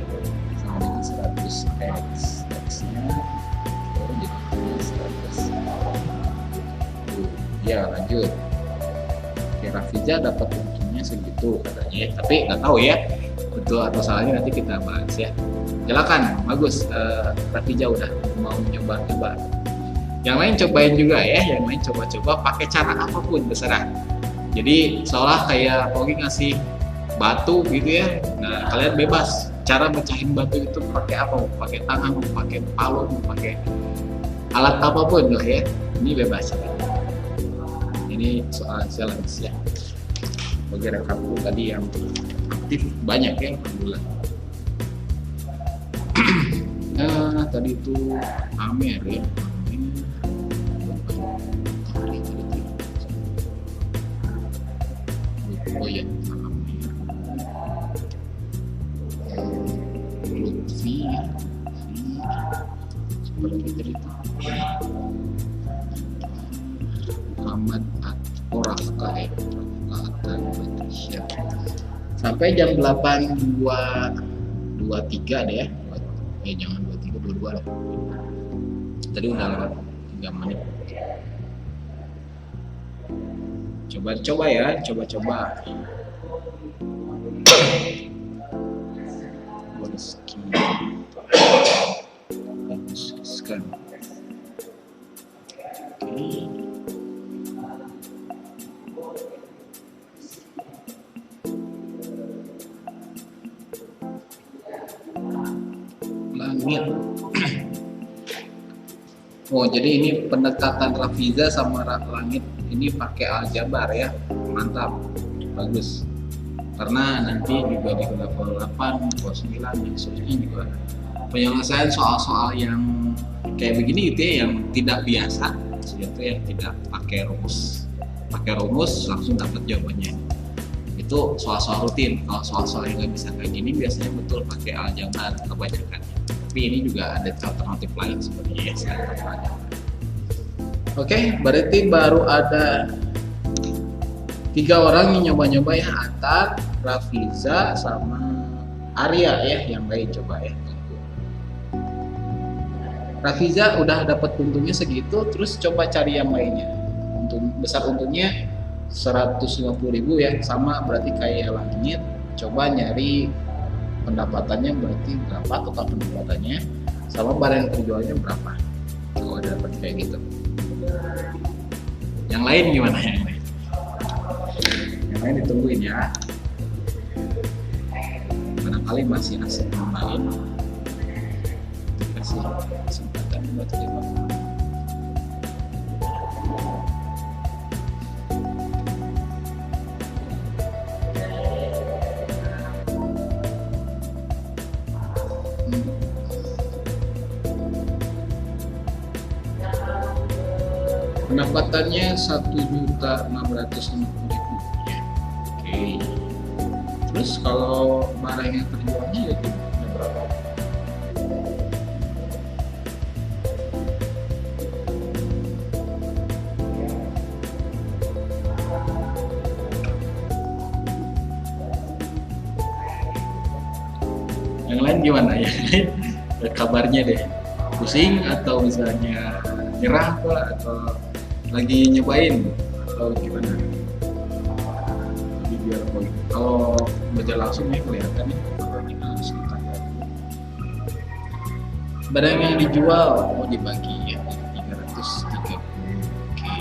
S1: sama dengan 100x, x-nya jadi 100. Ya lanjut. Oke, Rafiza dapat untungnya segitu katanya ya, tapi nggak tahu ya betul atau salahnya, nanti kita bahas ya. Silakan, bagus. Rafiza udah mau nyoba-nyoba. Yang lain cobain juga ya, yang lain coba-coba pakai cara apapun terserah. Jadi seolah kayak Pogi ngasih batu gitu ya. Nah kalian bebas cara mecahin batu itu pakai apa? Mau pakai tangan, mau pakai palu, mau pakai alat apapun lah ya. Ini bebas. Ini soal challenge ya. Bagi rekap tadi yang aktif banyak ya, alhamdulillah. Nah tadi itu Amer ya. Oh ya, Lutfi, seperti cerita. Muhammad Rafka ya, Rafka Batrisya. Sampai jam 8.23 deh ya. Jangan 23, 22 lah. Tadi udah lewat 3 menit. Coba ya, coba. Scan. Oke. Langit. Oh, jadi ini pendekatan Rafiza sama langit ini pakai aljabar ya, mantap, bagus. Karena nanti juga di level 8, level 9, dan seterusnya juga penyelesaian soal-soal yang kayak begini gitu ya, yang tidak biasa, yaitu yang tidak pakai rumus langsung dapat jawabannya. Itu soal-soal rutin. Kalau soal-soal yang nggak bisa kayak gini biasanya betul pakai aljabar kebanyakan. Tapi ini juga ada alternatif lain sebenarnya ya, selain aljabar. Oke, berarti baru ada 3 orang yang nyoba-nyoba ya, Atar, Rafiza, sama Arya ya, yang lain coba ya. Rafiza udah dapat untungnya segitu, terus coba cari yang lainnya. Besar untungnya 150.000 ya, sama berarti kayak langit. Coba nyari pendapatannya berarti berapa, total pendapatannya, sama barang yang terjualnya berapa. Kalau ada dapat kayak gitu. Yang lain gimana yang lain? Yang lain ditungguin ya. Barangkali masih asik main. Kasih kesempatan buat terima. Pendapatannya 1.650.000 ya. Oke. Terus kalau barang yang terjualnya itu berapa? Yang lain gimana ya? Kabarnya deh, pusing atau misalnya nyerah Pak, atau lagi nyobain atau gimana? Jadi biar kalau baca langsung ya kelihatan nih barangnya langsung tanya. Barang yang dijual mau dibagi ya 330. Oke.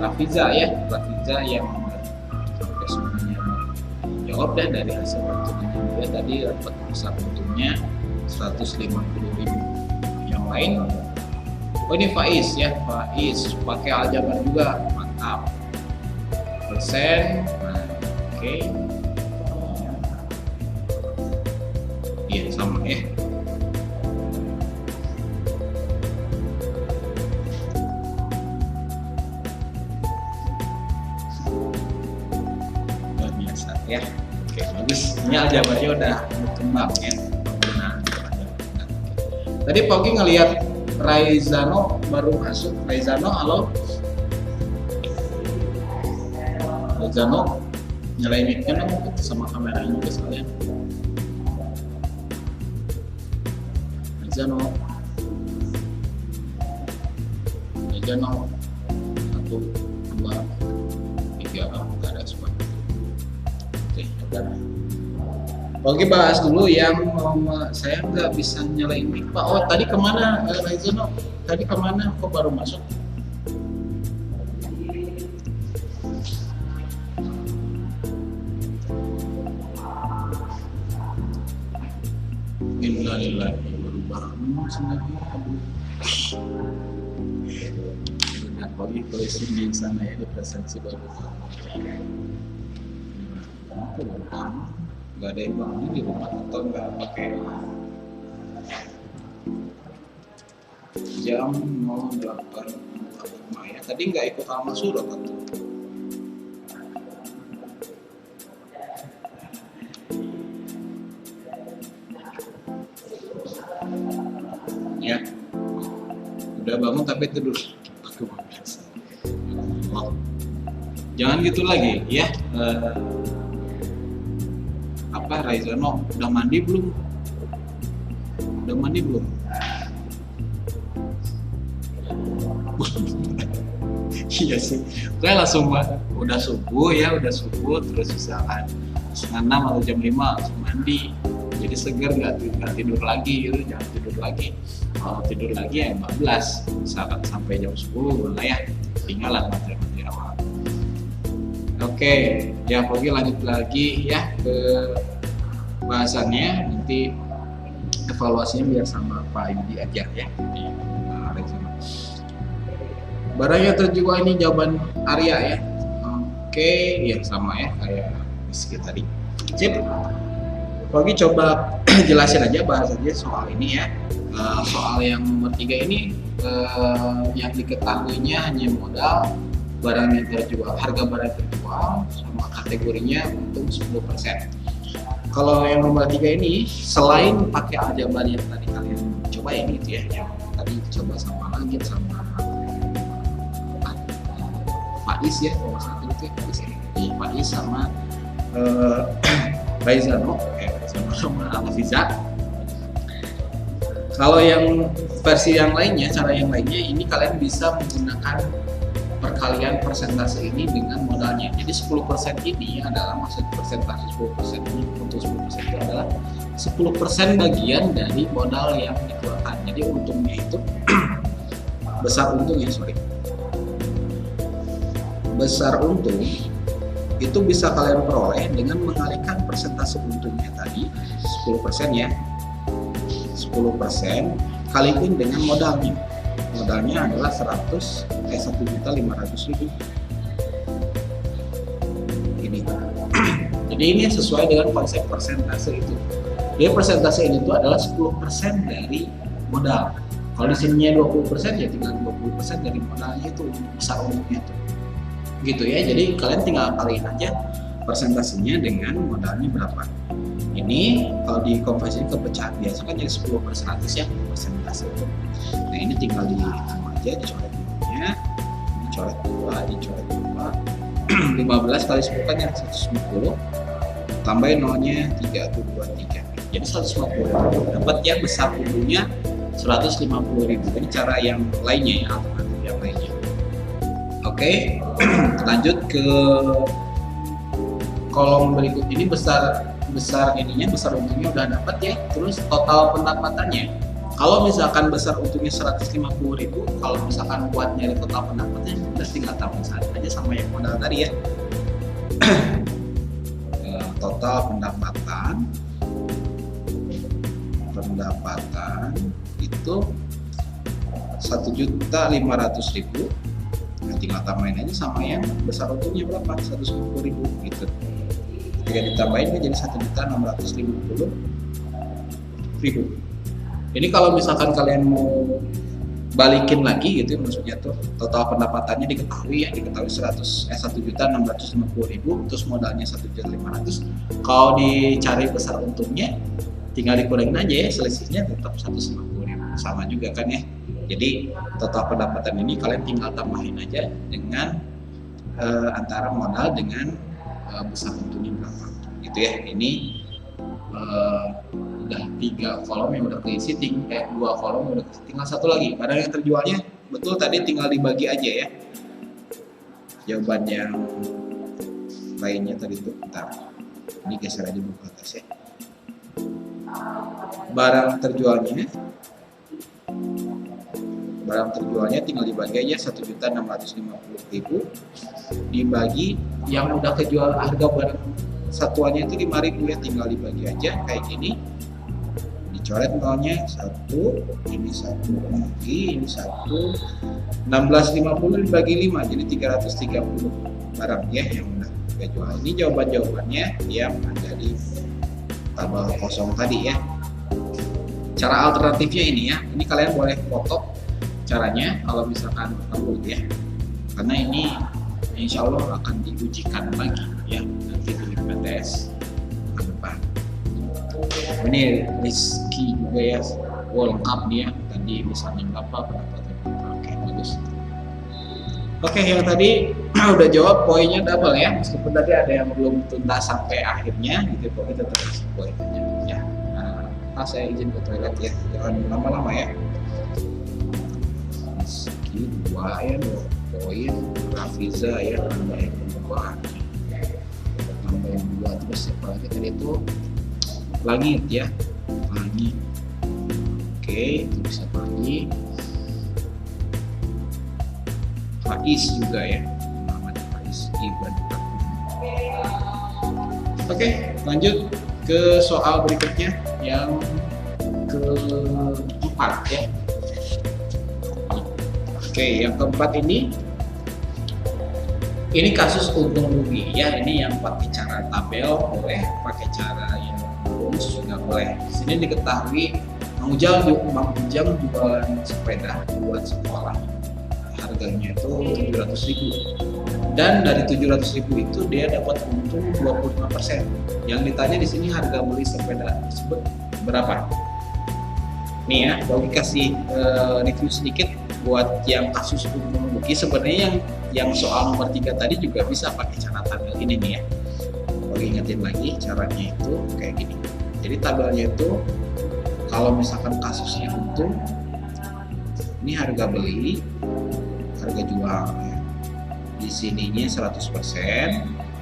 S1: Rafiza ya, Rafiza yang semuanya jawab deh dari hasil perhitungannya dia tadi dapat besar untungnya 150.000. Yang lain, oh ini Faiz ya, Faiz pakai aljabar juga, mantap. Persen, nah, oke. Iya sama ya. Luar biasa ya. Oke bagus. Ini aljabarnya udah berkembang ya. Tadi Pogi ngelihat Raizano baru masuk. Raizano, halo. Raizano, nyalain mic-nya dong sama kameranya juga sekalian. Raizano, 1, 2, 3, nggak ada semua. Oke, udah. Oke, bahas dulu yang saya nggak bisa nyalain mic Pak. Oh tadi kemana Raizano? Tadi kemana? Kok baru masuk? Innalillahi baru bangun sebenarnya. Udah pagi polisi di sana ya, di presensi baru. Nggak ada yang bangun di rumah atau nggak pakai jam 08 Maya tadi nggak ikut amal surat atau ya udah bangun tapi tidur. Jangan gitu lagi ya. Apa Raizano udah mandi belum? Udah mandi belum? Iya sih. Kayak langsung udah subuh ya, udah subuh terus misalkan setengah 6 atau jam 5 langsung mandi. Jadi segar nggak tidur lagi gitu, jangan tidur lagi. Kalau tidur lagi ya 14, misalkan sampai jam 10 lah ya. Tinggalan materi-materi awal. Oke, ya Pogi lanjut lagi ya ke bahasannya, nanti evaluasinya biar sama Pak Yudi aja ya. Barang yang terjual ini jawaban Arya ya. Oke, ya sama ya kayak Rizky tadi. Sip. Pogi coba jelasin aja bahasanya soal ini ya. Soal yang nomor 3 ini yang diketahuinya hanya modal, barang yang terjual, harga barang yang terjual sama kategorinya untung 10%. Kalau yang nomor 3 ini selain pakai aljabar yang tadi kalian cobain gitu ya, yang tadi coba sama Langit sama Faiz ya, nomor 1 itu ya, Faiz sama Raizano sama Rafiza. Kalau yang versi yang lainnya, cara yang lainnya ini kalian bisa menggunakan perkalian persentase ini dengan modalnya. Jadi 10% ini adalah maksud persentase 10% ini untuk 10% itu adalah 10% bagian dari modal yang dikeluarkan. Jadi untungnya itu besar untungnya besar untung itu bisa kalian peroleh dengan mengalihkan persentase untungnya tadi 10% ya, 10% kalikan dengan modalnya. Modalnya adalah 1.500.000 ini. Jadi ini sesuai dengan konsep persentase itu. Jadi persentase ini itu adalah 10% dari modal. Kalau di sininya 20% ya tinggal 50% dari modalnya itu besar untungnya tuh. Gitu ya. Jadi kalian tinggal kaliin aja persentasenya dengan modalnya berapa. Ini kalau dikonversi ke pecahan biasa kan jadi 10/100 ya persentase itu. Nah ini tinggal dihitung aja, dicoret dulunya, dicoret 2, dicoret 2. 15 kali 10 kan yang 150, tambahin nolnya 3 tuh 23, jadi 150. Dapat yang besar untungnya 150.000. Ini cara yang lainnya ya, alternatif yang lainnya. Oke, lanjut ke kolom berikut ini. Besar ininya, besar untungnya udah dapat ya. Terus total pendapatannya, kalau misalkan besar untungnya 150.000, kalau misalkan buat nyari total pendapatannya udah tinggal tambah aja sama yang modal tadi ya. Total pendapatan itu 1.500.000. Nah, tinggal tambahin aja sama yang besar untungnya berapa, 150.000 gitu. Ketika ditambahin kan jadi 1.650.000. Ini kalau misalkan kalian mau balikin lagi gitu, maksudnya tuh total pendapatannya diketahui 1.650.000, terus modalnya 1.500.000. Kalau dicari besar untungnya tinggal dikurangin aja ya, selisihnya tetap 150.000, sama juga kan ya. Jadi total pendapatan ini kalian tinggal tambahin aja dengan antara modal dengan besar untungnya berapa gitu ya. Ini udah 3 kolom yang udah keisi, 2 kolom udah keisi, tinggal 1 lagi. Barang yang terjualnya betul tadi tinggal dibagi aja ya. Jawaban yang lainnya tadi tuh, bentar, ini geser aja buku atas ya. Barang terjualnya tinggal dibagi aja 1.650.000 dibagi yang udah kejual, harga barang satuannya itu 5.000 ya, tinggal dibagi aja kayak gini, dicoret nolnya 1, ini 1 lagi, ini 1, 1650 dibagi 5 jadi 330 barang ya yang udah kejual. Ini jawabannya yang ada di tabel kosong tadi ya. Cara alternatifnya ini ya, ini kalian boleh foto caranya kalau misalkan perlu ya, karena ini insya Allah akan diujikan lagi ya nanti di PTS ke depan. Ini Rizky juga ya, lengkap dia tadi misalnya berapa pendapatan berapa. Oke, bagus. Oke, yang tadi udah jawab poinnya double ya, meskipun tadi ada yang belum tuntas sampai akhirnya gitu, pokoknya tetap kasih poin aja ya. Nah, saya izin ke toilet ya, jangan lama-lama ya. Rizky 2 ya, 2 poin. Rafiza ya, tambahin 2 terus siapa lagi tadi itu, Langit ya, Langit. Oke, itu bisa lagi. Faiz juga ya, Muhammad Faiz Ibn. Oke, lanjut ke soal berikutnya yang keempat ya. Oke, yang keempat ini kasus untung rugi ya. Ini yang pakai cara tabel boleh, pakai cara yang rumus juga boleh. Di sini diketahui Mang Ujang jualan sepeda buat sekolah, harganya itu 700.000, dan dari 700.000 itu dia dapat untung 25%. Yang ditanya di sini harga beli sepeda tersebut berapa? Nih ya, mau kasih review sedikit buat yang kasus untung rugi. Sebenarnya yang soal nomor 3 tadi juga bisa pakai cara tabel ini nih ya. Mau ingetin lagi caranya itu kayak gini. Jadi tabelnya itu kalau misalkan kasusnya untung, ini harga beli, harga jual ya. Di sininya 100%.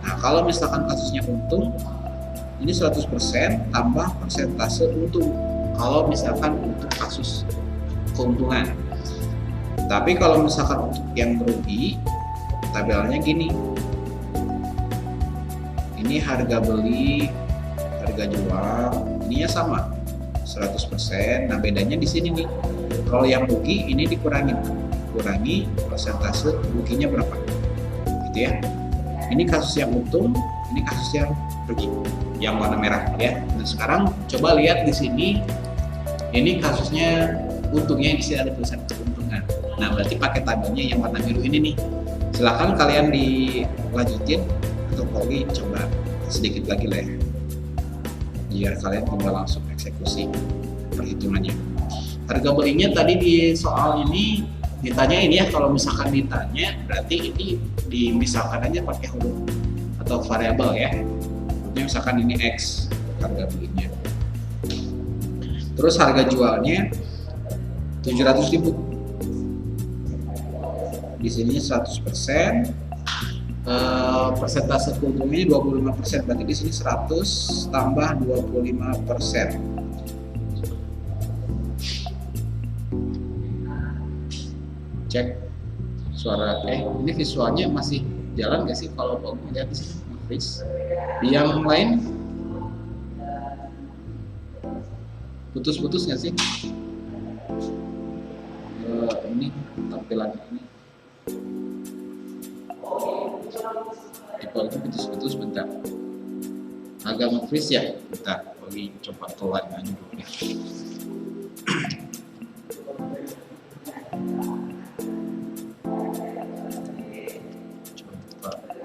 S1: Nah, kalau misalkan kasusnya untung, ini 100% tambah persentase untung. Kalau misalkan untuk kasus keuntungan. Tapi kalau misalkan untuk yang merugi, tabelnya gini. Ini harga beli, harga jual, ininya sama 100%. Nah, bedanya di sini nih. Kalau yang rugi ini dikurangi persentase ruginya berapa, gitu ya. Ini kasus yang untung, ini kasus yang rugi, yang warna merah ya. Nah, sekarang coba lihat di sini, ini kasusnya untungnya, di sini ada tulisan keuntungan. Nah, berarti pakai tabelnya yang warna biru ini nih. Silahkan kalian dilanjutin atau Poli coba sedikit lagi lah ya, biar kalian tinggal langsung eksekusi perhitungannya. Harga belinya tadi di soal ini ditanya ini ya, kalau misalkan ditanya berarti ini dimisalkan aja pakai huruf atau variabel ya. Jadi misalkan ini X harga belinya. Terus harga jualnya 700.000. Di sini 100%, persentase keuntungannya 25%, berarti di sini 100 tambah 25%. Cek suara, ini visualnya masih jalan nggak sih? Kalau mau lihat di sini, please. Yang lain putus-putus nggak sih? Ini tampilan ini. Kalau itu putus-putus bentar. Agak nge-freeze ya? Bentar, bagi coba keluar aja dulu ya.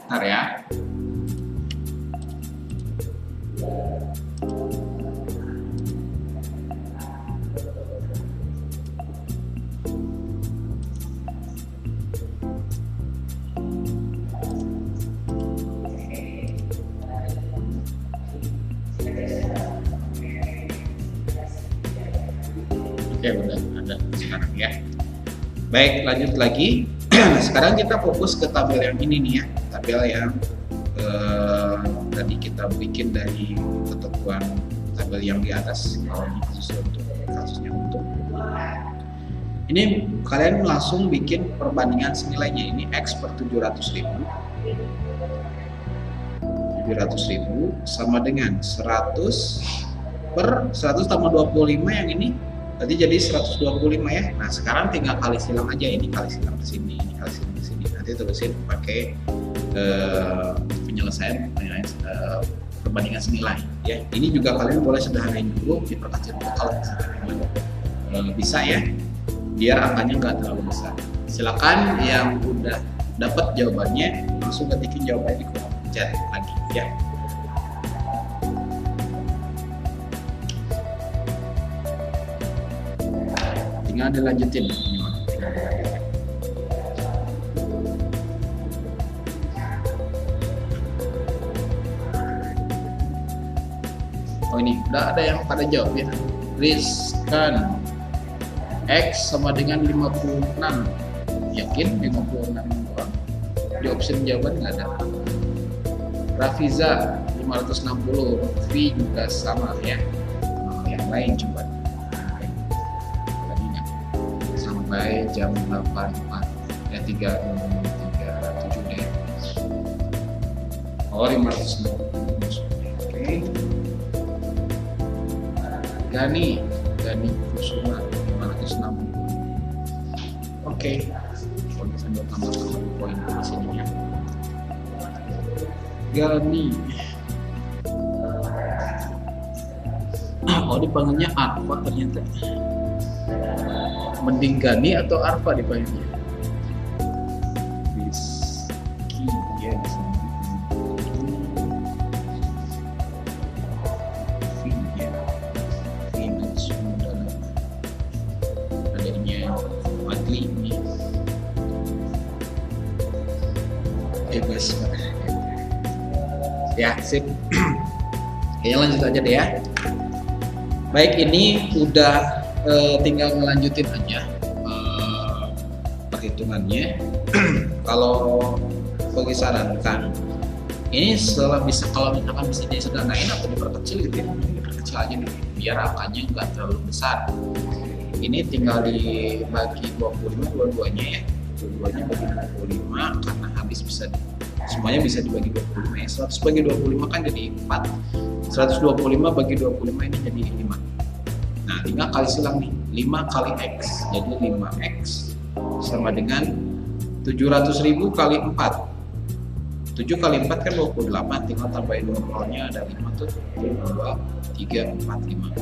S1: Bentar ya. Oke, udah ada sekarang ya. Baik, lanjut lagi. Sekarang kita fokus ke tabel yang ini nih ya, tabel yang tadi kita bikin dari ketentuan tabel yang di atas. Kalau ini khusus untuk kasusnya untuk ini, kalian langsung bikin perbandingan senilainya. Ini X per 700.000 sama dengan 100 per 100 tambah 25 yang ini tadi jadi 125 ya. Nah, sekarang tinggal kali silang aja, ini kali silang ke sini, ini kali silang ke sini. Nanti terusin pakai penyelesaian perbandingan senilai ya. Ini juga kalian boleh sederhanain dulu, diperkecil dulu kalau misalkan bisa ya, biar angkanya nggak terlalu besar. Silakan yang udah dapat jawabannya langsung ketikin jawabannya di kolom chat lagi ya. Tinggal dilanjutin. Oh, ini udah ada yang pada jawab ya. Rizkan, X sama dengan 56. Yakin 56 doang? Di opsi jawaban nggak ada. Rafiza 560, V juga sama ya. Yang lain coba. Sampai jam 8.04 ya, 3.37 deh. Oh, 560. Oke. Gani Kusuma 560. Oke. Kalau sambil tambah poin di sini ya. Gani. Oh, dipanggilnya Arfa ternyata. Mending Gani atau Arfa dipanggilnya? Rizky ya di sini. Ya. Ini sudah adanya Madli ini. Bebas. Ya, sip. Kayaknya lanjut aja deh ya. Baik, ini udah tinggal ngelanjutin aja perhitungannya. Kalau bagi sarankan, ini kalau misalkan bisa disederhanain atau diperkecil gitu ya, diperkecil aja dulu biar angkanya nggak terlalu besar. Ini tinggal dibagi 25 dua-duanya ya, dua-duanya bagi 25 karena habis bisa semuanya bisa dibagi 25 ya. 100 bagi 25 kan jadi 4, 125 bagi 25 ini jadi 5. Nah, tinggal kali silang nih, 5 kali X, jadi 5X sama dengan 700.000 kali 4. 7 kali 4 kan 28, tinggal tambahin 2 ada 5 tuh, 2, 3, 4, 5.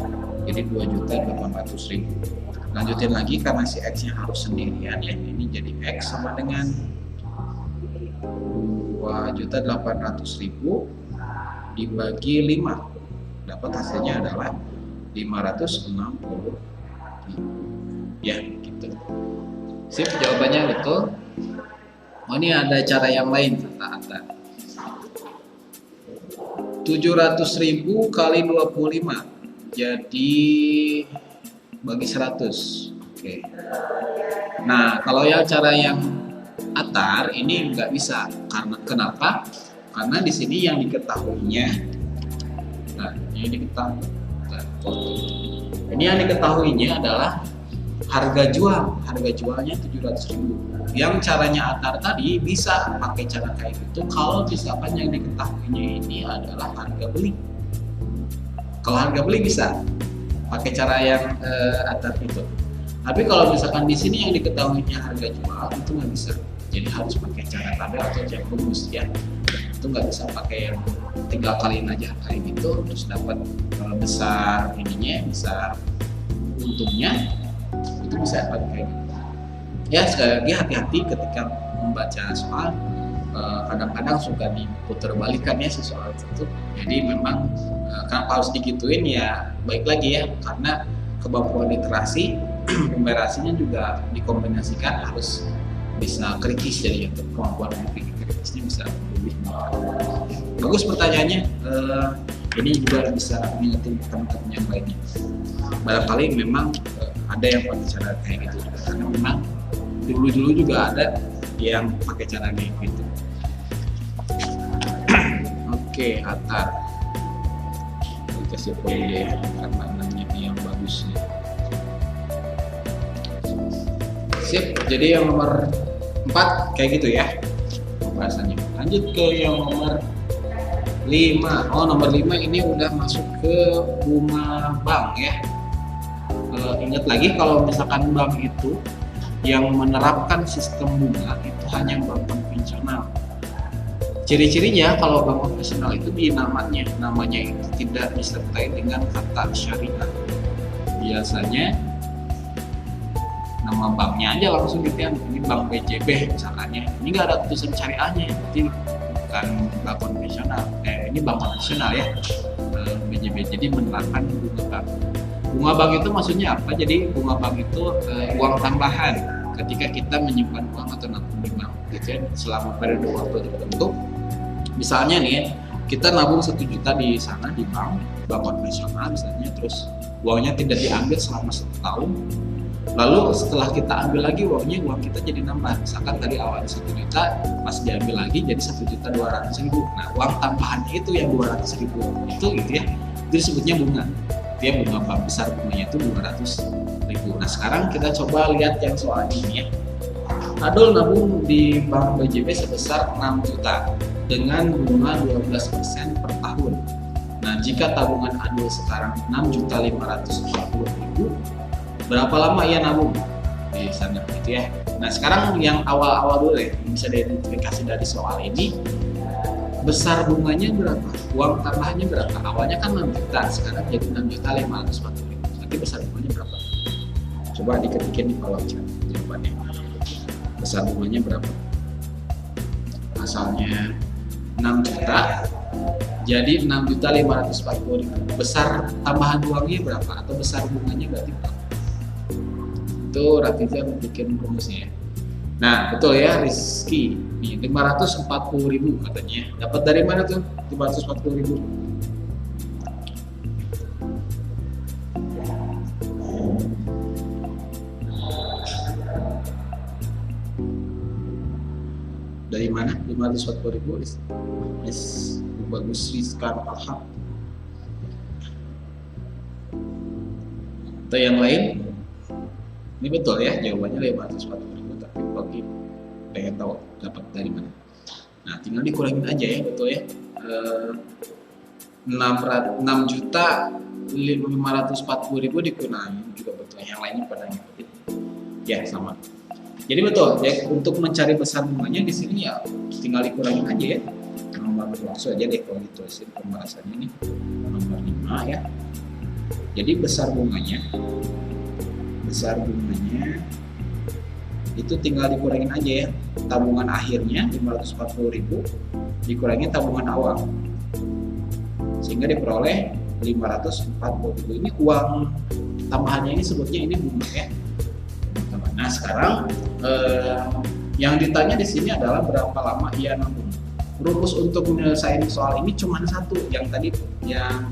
S1: Jadi 2.800.000. Lanjutin lagi karena si X nya harus sendirian ya, ini jadi X sama dengan 2.800.000 dibagi 5, dapat hasilnya adalah 560.000 ya, gitu. Sip, jawabannya betul. Oh, ini ada cara yang lain kata 700.000 kali 25 jadi bagi 100. Oke. Nah, kalau yang cara yang Atar ini nggak bisa, karena kenapa? Karena di sini yang diketahuinya, nah ini diketahui, ini yang diketahuinya adalah harga jualnya 700.000. Yang caranya Atar tadi bisa pakai cara kayak gitu kalau misalkan yang diketahuinya ini adalah harga beli. Kalau harga beli bisa pakai cara yang Atar itu. Tapi kalau misalkan di sini yang diketahuinya harga jual itu nggak bisa. Jadi harus pakai cara tabel atau cek rumus ya. Itu nggak bisa pakai yang tinggal kaliin aja kayak gitu terus dapat besar ininya, besar untungnya, itu bisa pakai gitu. Ya sekali lagi hati-hati ketika membaca soal, kadang-kadang suka diputar balikan ya si soal itu. Jadi memang kenapa harus digituin ya, baik lagi ya karena kemampuan literasi numerasinya juga dikombinasikan harus bisa kritis, jadi untuk kemampuan kritisnya bisa lebih bagus. Pertanyaannya ini juga bisa mengingetin teman-teman yang lainnya. Barangkali memang ada yang pakai cara kayak gitu juga, karena memang dulu juga ada yang pakai cara kayak gitu. Oke, Atar dikasih poin deh karena namanya yang bagus nih. Sip, jadi yang nomor 4 kayak gitu ya pembahasannya. Lanjut ke yang nomor 5. Oh, nomor 5 ini udah masuk ke bunga bank ya. Ingat lagi kalau misalkan bank itu yang menerapkan sistem bunga itu hanya bank konvensional. Ciri-cirinya kalau bank konvensional itu di namanya itu tidak disertai dengan kata syariah. Biasanya nama banknya aja langsung gitu ya, ini bank BJB misalkannya, ini nggak ada tulisan syariahnya, jadi bukan bank konvensional. Ini bank konvensional ya, BJB, jadi menerapkan bunga bank. Bunga bank itu maksudnya apa? Jadi bunga bank itu uang tambahan ketika kita menyimpan uang atau nabung di bank gitu ya, selama periode waktu tertentu. Misalnya nih kita nabung 1 juta di sana di bank konvensional misalnya, terus uangnya tidak diambil selama 1 tahun. Lalu setelah kita ambil lagi uang kita jadi nambah. Misalkan tadi awalnya 1 juta, pas diambil lagi jadi 1.200.000. Nah, uang tambahannya itu yang 200.000 itu gitu ya. Itu disebutnya bunga. Dia bunga bank, besar bunganya itu 200.000. Nah, sekarang kita coba lihat yang soal ini ya. Adul nabung di bank BJB sebesar 6 juta dengan bunga 12% per tahun. Nah, jika tabungan Adul sekarang 6.540.000, berapa lama ia nabung di sana gitu ya. Nah, sekarang yang awal-awal dulu ya, bisa diidentifikasi dari soal ini, besar bunganya berapa, uang tambahannya berapa. Awalnya kan 6 juta, sekarang jadi 6.540.000. Nanti besar bunganya berapa? Coba diketikin di kolom chat jawabannya. Besar bunganya berapa? Asalnya 6 juta, jadi 6.540.000. Besar tambahan uangnya berapa atau besar bunganya berarti berapa? Itu Ratiza bikin rumusnya ya. Nah, betul ya Rizky. Nih 540.000 katanya. Dapat dari mana tuh 540.000? Dari mana 540.000? Bagus Rizkan Alham. Atau yang lain? Ini betul ya, jawabannya 540.000, tapi bagi pengen tahu dapat dari mana. Nah, tinggal dikurangin aja ya, betul ya. 6.540.000 dikurangin juga betul. Yang lainnya pada ngikutin. Ya, sama. Jadi betul ya, untuk mencari besar bunganya di sini ya tinggal dikurangin aja ya. Nomor langsung aja deh kalau ditulisin pembahasannya nih. Nomor 5 ya. Jadi besar bunganya besar bunganya itu tinggal dikurangin aja ya, tabungan akhirnya 540.000 dikurangi tabungan awal sehingga diperoleh 540.000. Ini uang tambahannya, ini sebutnya ini bunga ya. Nah sekarang yang ditanya di sini adalah berapa lama ia nabung. Rumus untuk menyelesaikan soal ini cuma satu, yang tadi yang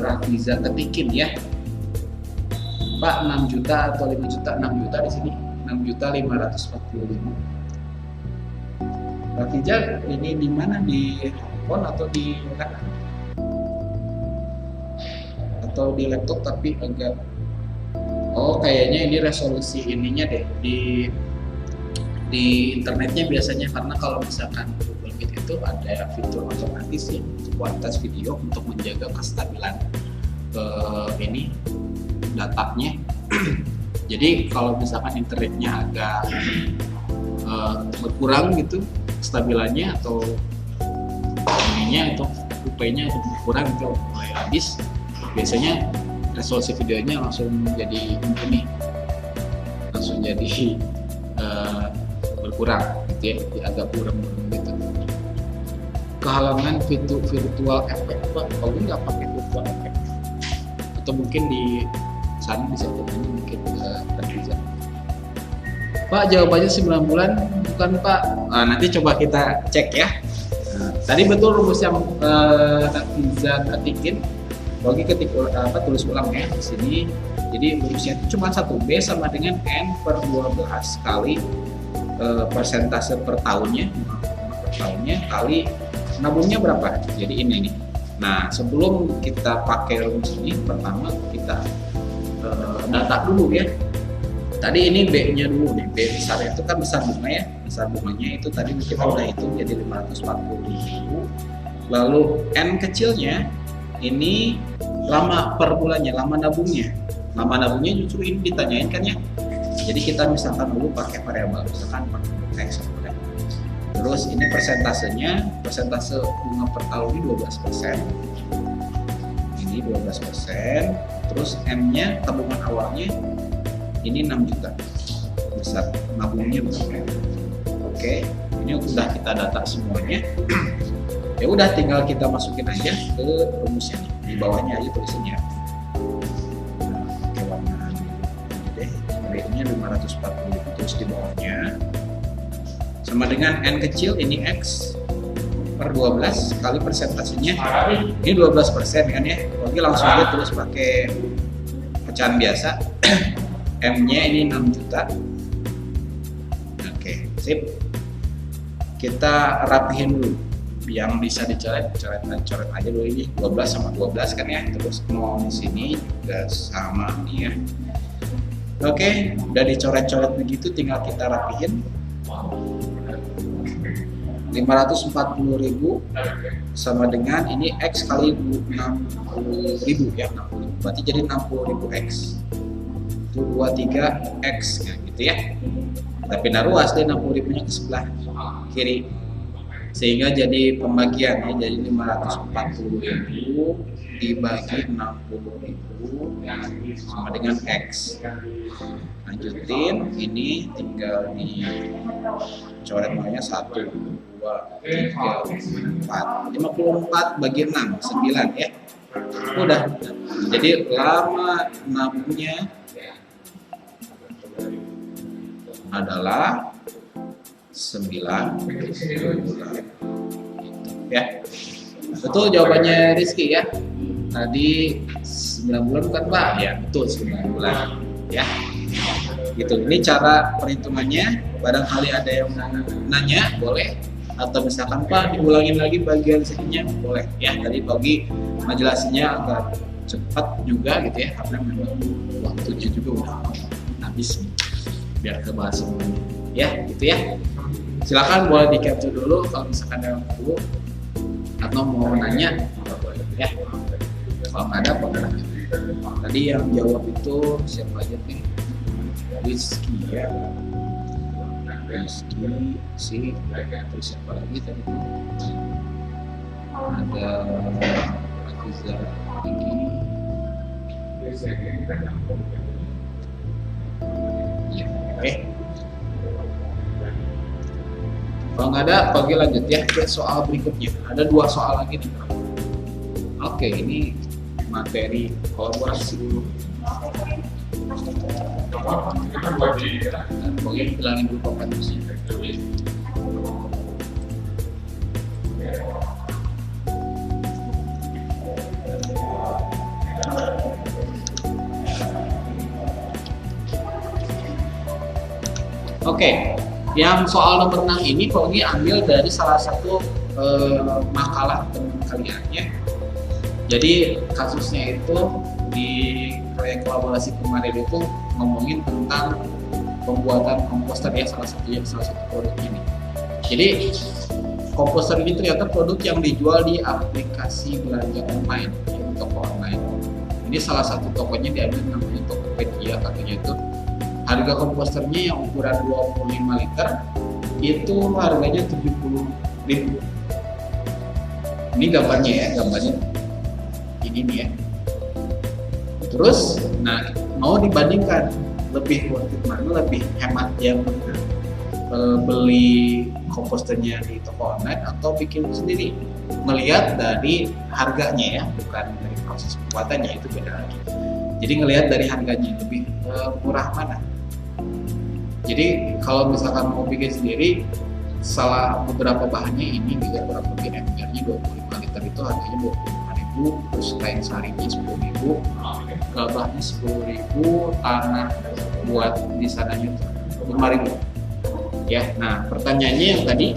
S1: Rafiza ketikin ya, Pak 6 juta atau 5 juta, 6 juta di sini 6.540.000. Rafiza ini di mana, di handphone atau di laptop tapi agak, oh kayaknya ini resolusi ininya deh di internetnya biasanya, karena kalau misalkan Google Meet itu ada fitur otomatis ya kualitas video untuk menjaga kestabilan ini datanya. Jadi kalau misalkan internetnya agak berkurang gitu kestabilannya, atau ininya atau UP-nya berkurang itu mulai habis, biasanya resolusi videonya langsung jadi ini, langsung jadi berkurang gitu ya, agak kurang gitu. Kehalangan virtual effect, Pak, kalau nggak pakai virtual effect, atau mungkin di sana bisa tanya mungkin bisa. Pak jawabannya 9 bulan bukan Pak. Nah, nanti coba kita cek ya. Nah, tadi betul rumus yang Rafiza ketikin. Bagi ketik tulis ulang ya di sini. Jadi rumusnya itu cuma 1, B sama dengan N/12 kali persentase per tahunnya kali nabungnya berapa. Jadi ini nih. Nah sebelum kita pakai rumus ini, pertama kita data dulu ya. Tadi ini B-nya dulu nih, B besar itu kan besar bunga ya, besar bunganya itu tadi kita udah hitung jadi 540.000. Lalu N kecilnya ini lama per bulannya, lama nabungnya justru ini ditanyain kan ya. Jadi kita misalkan dulu pakai variabel, misalkan pakai X. Terus ini persentase bunga per tahun ini 12%. Ini 12%. Terus M-nya tabungan awalnya ini 6 juta. Besar nabungnya berapa? Oke, ini udah kita data semuanya. Ya udah tinggal kita masukin aja ke rumusnya nih. Di bawahnya aja tulisannya. Oke, warna deh. B-nya 540 terus di bawahnya sama dengan N kecil ini X per 12 kali persentasenya ini 12% kan ya. Oke, langsung aja terus pakai pecahan biasa. M-nya ini 6 juta. Oke, sip. Kita rapihin dulu. Yang bisa dicoret aja dulu, ini 12 sama 12 kan ya. Terus 0 di sini juga sama nih ya. Oke, udah dicoret-coret begitu, tinggal kita rapihin. 540.000 sama dengan ini X kali 60.000 ya, 60.000 berarti jadi 60.000 X itu 23 X ya, gitu ya. Kita pindah ruas deh 60.000 nya ke sebelah kiri sehingga jadi pembagian ya, jadi 540.000 dibagi 60.000 sama dengan X. Lanjutin, ini tinggal dicoret nolnya 1, 2, 3, 4, 54 bagi 6, 9 ya. Udah. Jadi lama nabungnya adalah 9 bulan. Ya. Betul jawabannya Rizky ya. Tadi 9 bulan bukan Pak? Ya betul 9 bulan ya. Gitu. Ini cara perhitungannya. Barangkali ada yang nanya boleh, atau misalkan Pak diulangin lagi bagian sininya boleh ya. Tadi bagi ngejelasinnya agak cepat juga gitu ya, karena memang waktunya juga udah habis nih. Biar kebahas semuanya ya gitu ya. Silakan boleh di capture dulu kalau misalkan ada yang perlu atau mau nanya boleh ya. Kalau nggak ada boleh. Tadi yang jawab itu siapa aja nih? Rizky ya. Rizky si terus siapa lagi tadi tuh? Ada Rafiza lagi, Ya, oke. Kalau nggak ada, Pagi lanjut ya ke soal berikutnya. Ada 2 soal lagi nih. Oke, ini materi kolaborasi dulu. Pokoknya bilangin dulu kompetensi. Oke, yang soal nomor 6 ini Pokoknya ambil dari salah satu makalah teman kalian ya. Jadi kasusnya itu di proyek kolaborasi kemarin itu ngomongin tentang pembuatan komposter ya, salah satu produk ini. Jadi komposter ini ternyata produk yang dijual di aplikasi belanja online, ya, toko online. Ini salah satu tokonya diambil namanya Tokopedia, katanya itu harga komposternya yang ukuran 25 liter itu harganya 70.000. Ini gambarnya ya, gambarnya ini nih ya. Terus, nah mau dibandingkan lebih worth it mana, lebih hemat yang beli komposternya di toko online atau bikin sendiri. Melihat dari harganya ya, bukan dari proses pembuatannya, itu beda lagi. Jadi ngelihat dari harganya lebih murah mana. Jadi kalau misalkan mau bikin sendiri, salah beberapa bahannya ini juga berapa embernya 25 liter itu harganya 25.000, terus kain sarinya 10.000, gabahnya 10.000, tanah buat di sananya 5.000. Ya, nah pertanyaannya yang tadi,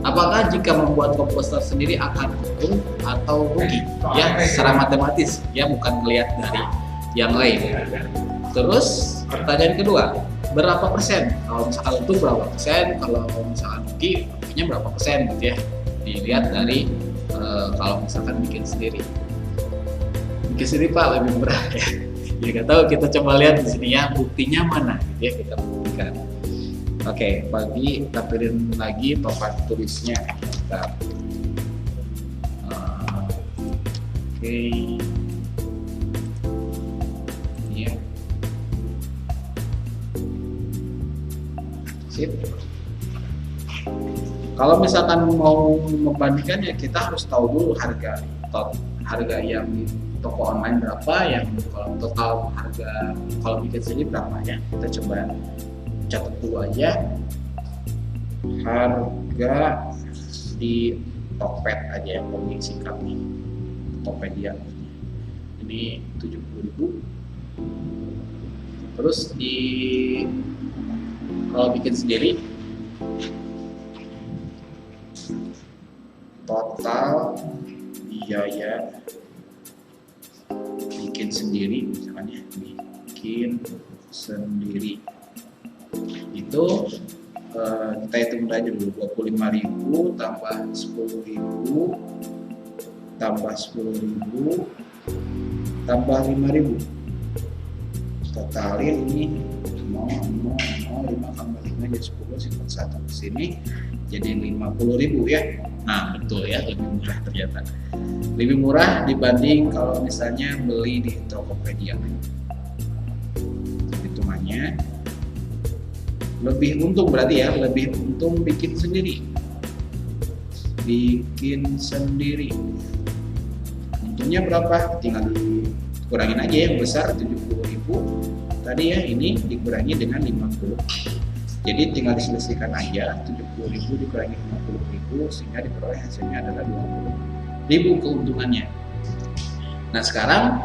S1: apakah jika membuat komposter sendiri akan untung atau rugi? Ya, secara matematis, ya bukan melihat dari yang lain. Terus pertanyaan kedua, berapa persen? Kalau misalkan untung berapa persen? Kalau misalkan rugi, ruginya berapa persen gitu ya? Dilihat dari kalau misalkan bikin sendiri. Bikin sendiri Pak lebih murah ya. Ya nggak tahu, kita coba lihat di sini ya, buktinya mana gitu ya, kita buktikan. Oke, Pagi tampilin lagi papan tulisnya. Oke. Ya. Sip. Kalau misalkan mau membandingkan ya kita harus tahu dulu harga yang di toko online berapa, yang kalau total harga kalau bikin sendiri berapa ya. Kita coba catat dulu aja harga di Tokped aja yang paling singkat nih, Tokopedia ini 70.000. Terus di kalau bikin sendiri total biaya bikin sendiri, misalnya bikin sendiri itu kita hitung aja dulu, 25.000 tambah 10.000 tambah 10.000 tambah 5.000, totalin ini 0,05 tambah 5 jadi 10 sifat 1 ke sini jadi 50.000 ya. Nah betul ya, lebih murah ternyata, lebih murah dibanding kalau misalnya beli di Tokopedia. Hitungannya lebih untung berarti ya, lebih untung bikin sendiri. Untungnya berapa? Tinggal dikurangin aja yang besar 70.000 tadi ya, ini dikurangi dengan 50. Jadi tinggal diselesaikan aja, 70.000 dikurangi 50.000 sehingga diperoleh hasilnya adalah 20.000 keuntungannya. Nah sekarang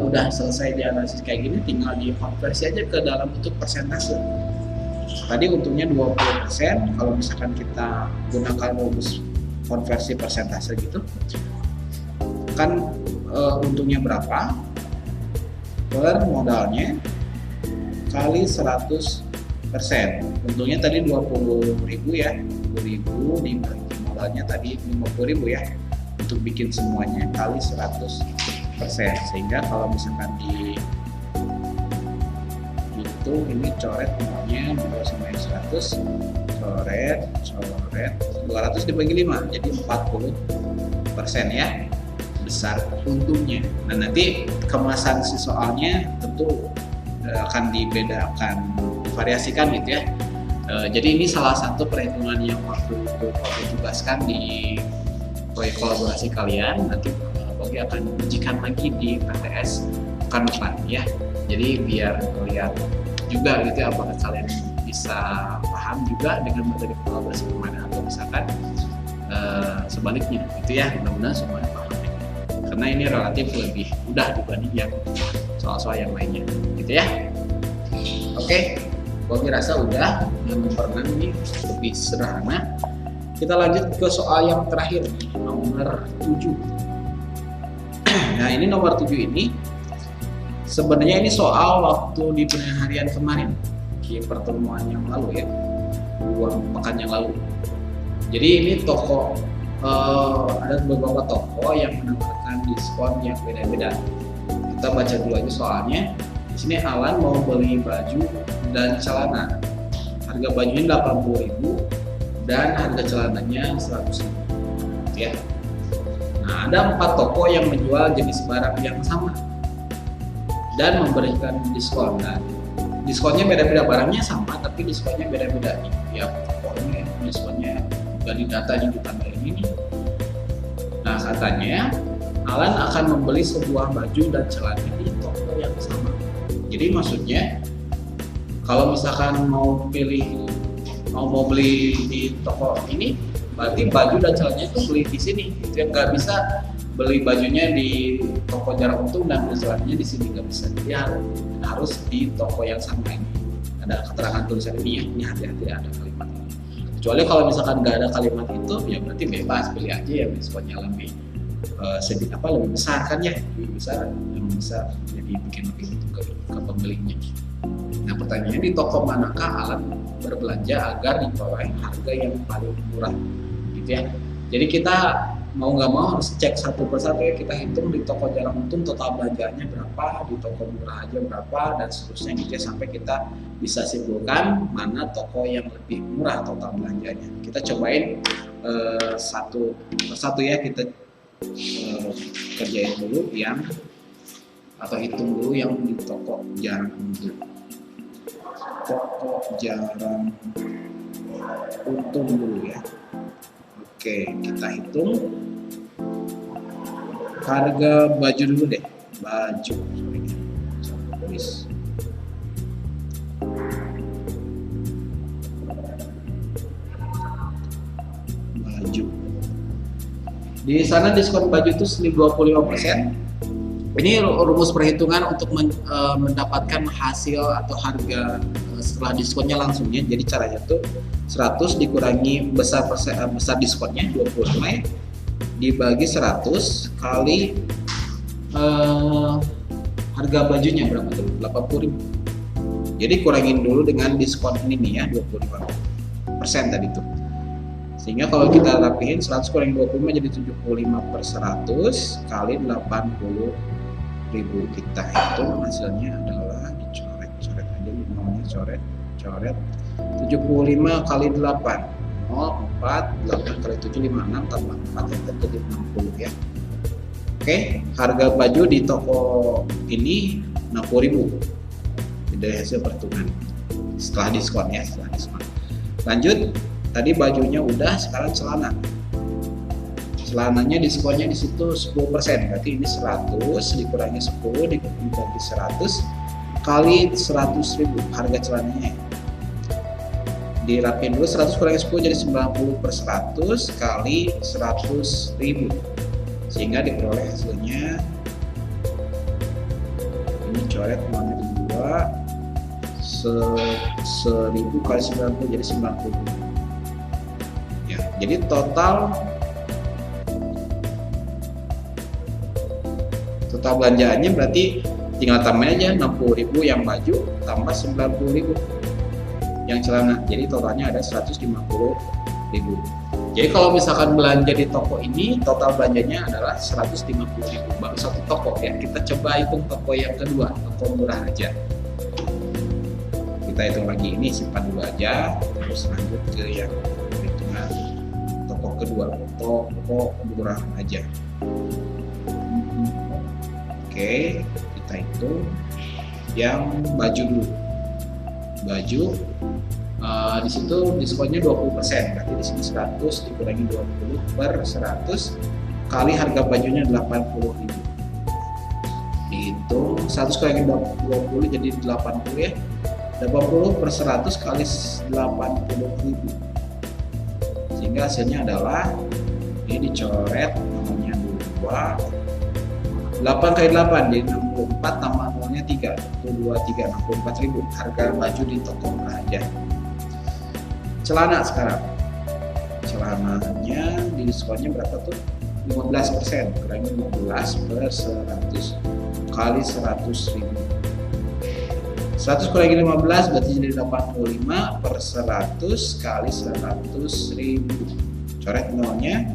S1: udah selesai dianalisis kayak gini, tinggal dikonversi aja ke dalam bentuk persentase. Tadi untungnya 20%, kalau misalkan kita gunakan rumus konversi persentase gitu, kan untungnya berapa per modalnya kali 100%. Untungnya tadi 20.000 ya, 20.000 dibagi modalnya tadi 50.000 ya, untuk bikin semuanya kali 100%. Sehingga kalau misalkan di itu ini coret nomornya 2 sama 100, coret 200 dibagi 5 jadi 40% ya, besar untungnya. Nah, nanti kemasan si soalnya tentu akan dibedakan, divariasikan gitu ya. Jadi ini salah satu perhitungan yang waktu tugaskan di proyek kolaborasi kalian. Nanti Bogi akan ujikan lagi di PTS pekan depan ya. Jadi biar melihat juga gitu ya, apakah kalian bisa paham juga dengan materi kolaborasi kemana, atau misalkan sebaliknya gitu ya. Mudah-mudahan semuanya paham ya. Karena ini relatif lebih mudah dibanding yang soal-soal yang lainnya gitu ya. Oke, Bogi rasa udah. Yang nomor 6 ini lebih sederhana. Kita lanjut ke soal yang terakhir nih, nomor 7. Nah, ini nomor 7 ini sebenarnya ini soal waktu di penilaian harian kemarin, di pertemuan yang lalu ya, 2 pekan yang lalu. Jadi ini toko ada beberapa toko yang menawarkan diskon yang beda-beda. Kita baca dulu aja soalnya. Di sini Alan mau beli baju dan celana. Harga bajunya 80.000 dan harga celananya 100.000 ya. Nah, ada 4 toko yang menjual jenis barang yang sama dan memberikan diskon. Nah, diskonnya beda-beda, barangnya sama tapi diskonnya beda-beda nih. Ya, pokoknya diskonnya dari datanya ditambahin ini. Nah, katanya Alan akan membeli sebuah baju dan celana di toko yang sama. Jadi maksudnya kalau misalkan mau beli di toko ini, berarti baju dan celananya itu beli di sini. Itu yang nggak bisa beli bajunya di toko jarak untung dan beli celananya di sini, nggak bisa. Jadi harus di toko yang sama ini. Ada keterangan tulisan ini ya, ini hati-hati ada kalimat ini. Kecuali kalau misalkan nggak ada kalimat itu, ya berarti bebas pilih aja yang diskonnya lebih lebih besar kan ya, lebih besar yang bisa jadi bikin lebih untung ke pembelinya. Nah, pertanyaannya di toko manakah Alan berbelanja agar diperoleh harga yang paling murah gitu ya. Jadi kita mau nggak mau harus cek satu persatu ya, kita hitung di toko jarak untung total belanjaannya berapa, di toko murah aja berapa, dan seterusnya gitu ya, sampai kita bisa simpulkan mana toko yang lebih murah total belanjanya. Kita cobain satu persatu ya, kita kerjain dulu yang atau hitung dulu yang di toko jarak untung. Toko jarang untung dulu ya. Oke, kita hitung harga baju dulu deh. Baju, tulis. Baju. Di sana diskon baju itu 25%. Ini rumus perhitungan untuk mendapatkan hasil atau harga setelah diskonnya langsung ya. Jadi caranya tuh 100 dikurangi besar diskonnya 25 ya, dibagi 100 kali harga bajunya berapa tuh? 80.000. Jadi kurangin dulu dengan diskon ini nih ya, 25% tadi tuh. Sehingga kalau kita rapihin 100 kurangi 25 jadi 75/100 kali 80.000. Kita hitung hasilnya adalah dicoret aja nomornya, coret 75 kali 8 04, 8 kali 7 56 tambah 4 yang jadi 60 ya. Oke, harga baju di toko ini 60.000 dari hasil perhitungan setelah diskon ya, lanjut. Tadi bajunya udah, sekarang celana. Celananya diskonnya di situ 10%, berarti ini 100 dikurangi 10 dibagi 100 kali 100.000 harga celananya. Dirapin dulu, 100 kurangi 10 jadi 90/100 kali 100.000 sehingga diperoleh hasilnya ini coret nomor 2 1000 kali 90 jadi 90 ya. Jadi total belanjaannya berarti tinggal tambahin aja 60.000 yang baju tambah 90.000 yang celana, jadi totalnya ada 150.000. Jadi kalau misalkan belanja di toko ini total belanjanya adalah 150.000 baru satu toko ya. Kita coba hitung toko yang kedua, toko murah aja. Kita hitung lagi, ini simpan dulu aja, terus lanjut ke yang hitungan toko kedua, toko murah aja. Oke, kita hitung yang baju dulu. Baju di situ diskonnya 20%, berarti di sini 100 dikurangi 20 per 100 kali harga bajunya 80.000. Dihitung 100 kurangi 20 jadi 80 ya. 80 per 100 kali 80.000. Sehingga hasilnya adalah ini dicoret namanya 2. 8 kali 8 jadi 64 tambah nolnya 3 itu 23 64.000 harga baju di toko Raja. Celana sekarang, celananya di diskonnya berapa tuh? 15%, kurangi 15 per 100 kali 100.000. 100 kurangi 15 berarti jadi 85 per 100 kali 100.000. Coret nolnya,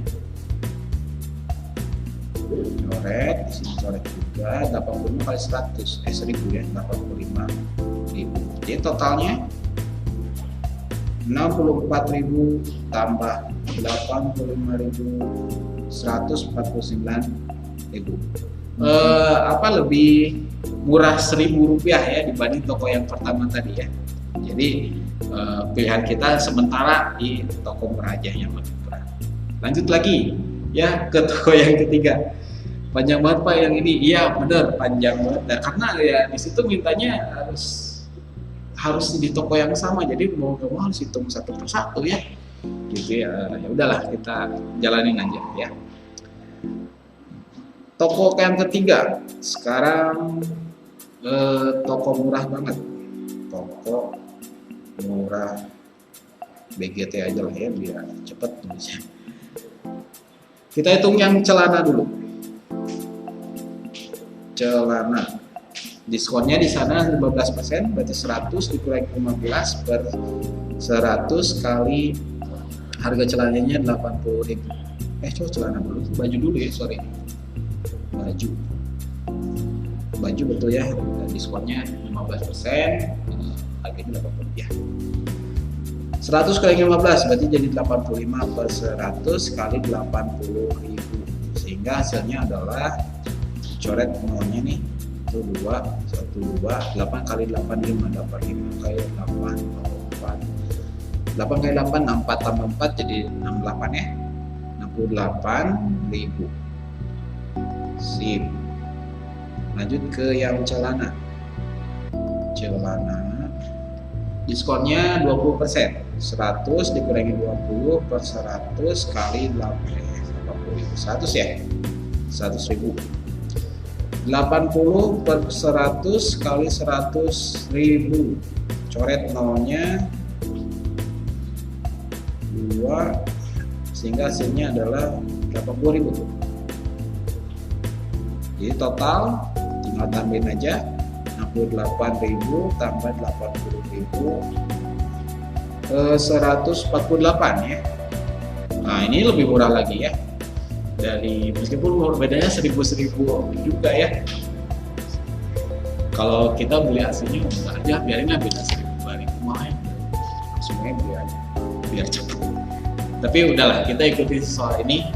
S1: coret di sini, coret juga 85 kali 100 1000 ya, 85.000. Jadi totalnya 64.000 tambah 85.000 149.000. Apa lebih murah Rp1.000 ya dibanding toko yang pertama tadi ya. Jadi pilihan kita sementara di toko Muraja yang lebih murah. Lanjut lagi ya ke toko yang ketiga. Panjang banget Pak yang ini. Iya bener, panjang banget. Nah, karena ya di situ mintanya harus di toko yang sama, jadi mau gak mau harus hitung satu persatu ya. Gitu ya. Ya udahlah kita jalanin aja ya. Toko yang ketiga sekarang toko murah banget. Toko murah BGT aja lah ya biar cepet tulisnya. Kita hitung yang celana dulu. Celana diskonnya di sana 15%, berarti 100 dikurangi 15 per 100 kali harga celananya 80.000. Coba celana dulu, baju dulu ya, sorry. Baju betul ya, diskonnya 15%, harganya 80 ya. 100 kali 15 berarti jadi 85 per 100 kali 80.000, sehingga hasilnya adalah coret nolnya nih, itu 2, 1, 2, 8 kali 85, 85 kali 8, 8 kali 8, 64 tambah 4 jadi 68 ya, 68.000. Sip. Lanjut ke yang celana. Celana diskonnya 20%, 100 dikurangi 20 per 100 kali 80.000, 100 ya, 100.000. 80 per 100 kali 100.000, coret nolnya 2, sehingga hasilnya adalah 80.000. Jadi total tinggal tambahin aja 68.000 tambah 80.000 148 ya. Nah ini lebih murah lagi ya, dari meskipun bedanya 1.000 juga ya. Kalau kita beli aslinya enggak aja, biarin lah beda 1.000 lumayan, semuanya beli aja biar cepet. Tapi udahlah, kita ikuti soal ini,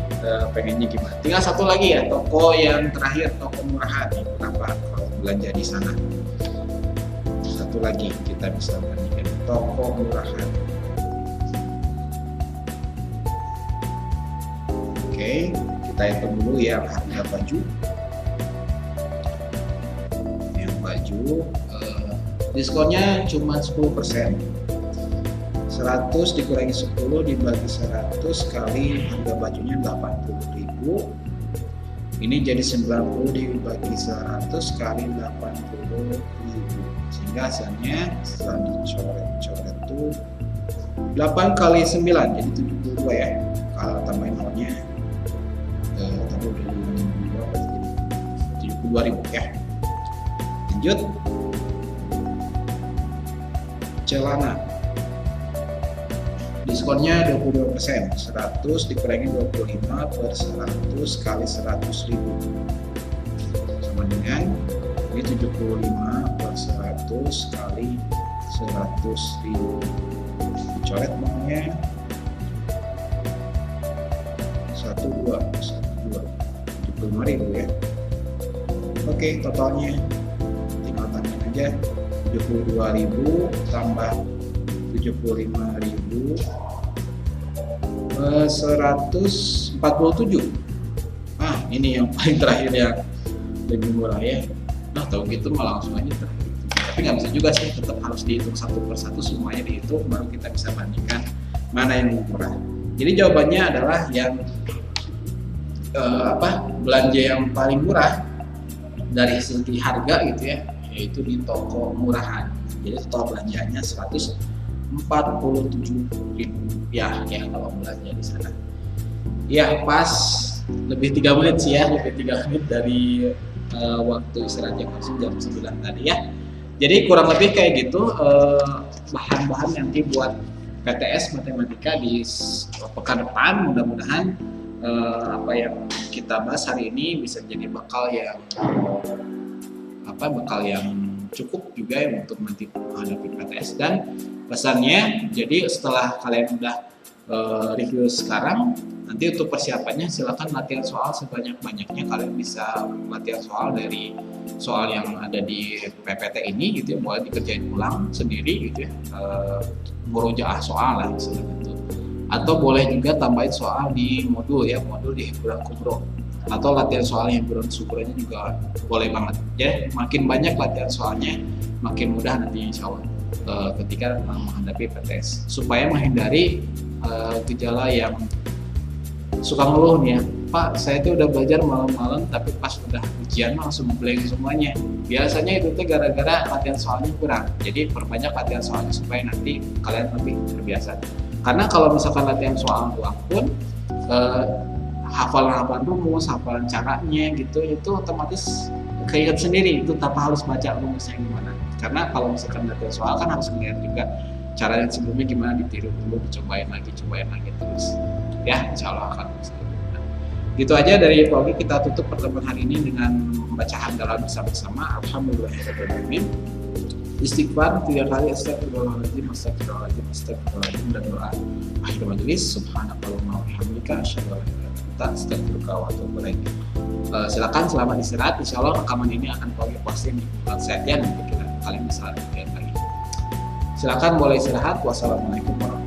S1: pengennya gimana. Tinggal satu lagi ya, toko yang terakhir, toko murahan. Kenapa kalau belanja di sana? Satu lagi kita bisa bandingkan toko murahan. Oke, kita hitung dulu yang harga baju. Yang baju diskonnya cuma 10%. 100 dikurangi 10 dibagi 100 kali harga bajunya 80.000. Ini jadi 90 dibagi 100 kali 80.000. Sehingga hasilnya setelah dicoret-coret itu 8 kali 9 jadi 72 ya. Kalau tambahin nolnya tambah 72 berarti 72.000 ya. Lanjut celana. Diskonnya 22%, 100 dikurangi 25 per 100 kali 100.000 sama dengan ini 75 per 100 kali 100.000. Dicoret nolnya 12, 75.000 ya.
S2: Oke, totalnya tinggal tambahin aja 72.000 tambah 75.000 147. Ini yang paling terakhir yang lebih murah ya.
S1: Nah, tahu gitu malah langsung aja terakhir. Tapi nggak bisa juga sih, tetap harus dihitung satu persatu, semuanya dihitung baru kita bisa bandingkan mana yang murah. Jadi jawabannya adalah yang belanja yang paling murah dari segi harga gitu ya, yaitu di toko murahan. Jadi total belanjanya 147.000 rupiah ya kalau belanja di sana. Ya pas lebih 3 menit sih ya, lebih 3 menit dari waktu istirahat yang langsung jam 9 tadi ya. Jadi kurang lebih kayak gitu bahan-bahan nanti buat PTS matematika di pekan depan. Mudah-mudahan apa yang kita bahas hari ini bisa jadi bekal yang cukup juga ya untuk nanti menghadapi PTS. Dan pesannya, jadi setelah kalian udah review sekarang, nanti untuk persiapannya silakan latihan soal sebanyak-banyaknya. Kalian bisa latihan soal dari soal yang ada di PPT ini gitu ya, boleh dikerjain ulang sendiri gitu ya, murojaah soal lah istilahnya itu. Atau boleh juga tambahin soal di modul di himpunan kubro, atau latihan soal himpunan subronya juga boleh banget ya. Makin banyak latihan soalnya makin mudah nanti insya Allah ketika menghadapi PTS, supaya menghindari gejala yang suka ngeluh nih ya, Pak saya tuh udah belajar malam-malam tapi pas udah ujian langsung blank semuanya. Biasanya itu tuh gara-gara latihan soalnya kurang. Jadi perbanyak latihan soalnya supaya nanti kalian lebih terbiasa. Karena kalau misalkan latihan soal doang pun hafalan rumus, hafalan caranya gitu, itu otomatis keinget sendiri itu tanpa harus baca rumusnya gimana. Karena kalau misalkan latihan soal kan harus melihat juga cara yang sebelumnya gimana, ditiru dulu, dicobain lagi terus ya, insya Allah akan bisa. Gitu aja dari Paugi, kita tutup pertemuan hari ini dengan membaca hamdalah bersama-sama. Alhamdulillahirrahmanirrahim. Istighfar 3 kali, astagfirullahaladzim, dan doa akhir majelis, subhanakallahumma wa bihamdika asyhadu an la ilaha illa anta astaghfiruka wa atubu ilaik. Silakan selamat istirahat. Insyaallah rekaman ini akan Paugi posting di website ya, nanti kalian bisa lihat lagi. Silakan boleh istirahat. Wassalamualaikum warahmatullahi wabarakatuh.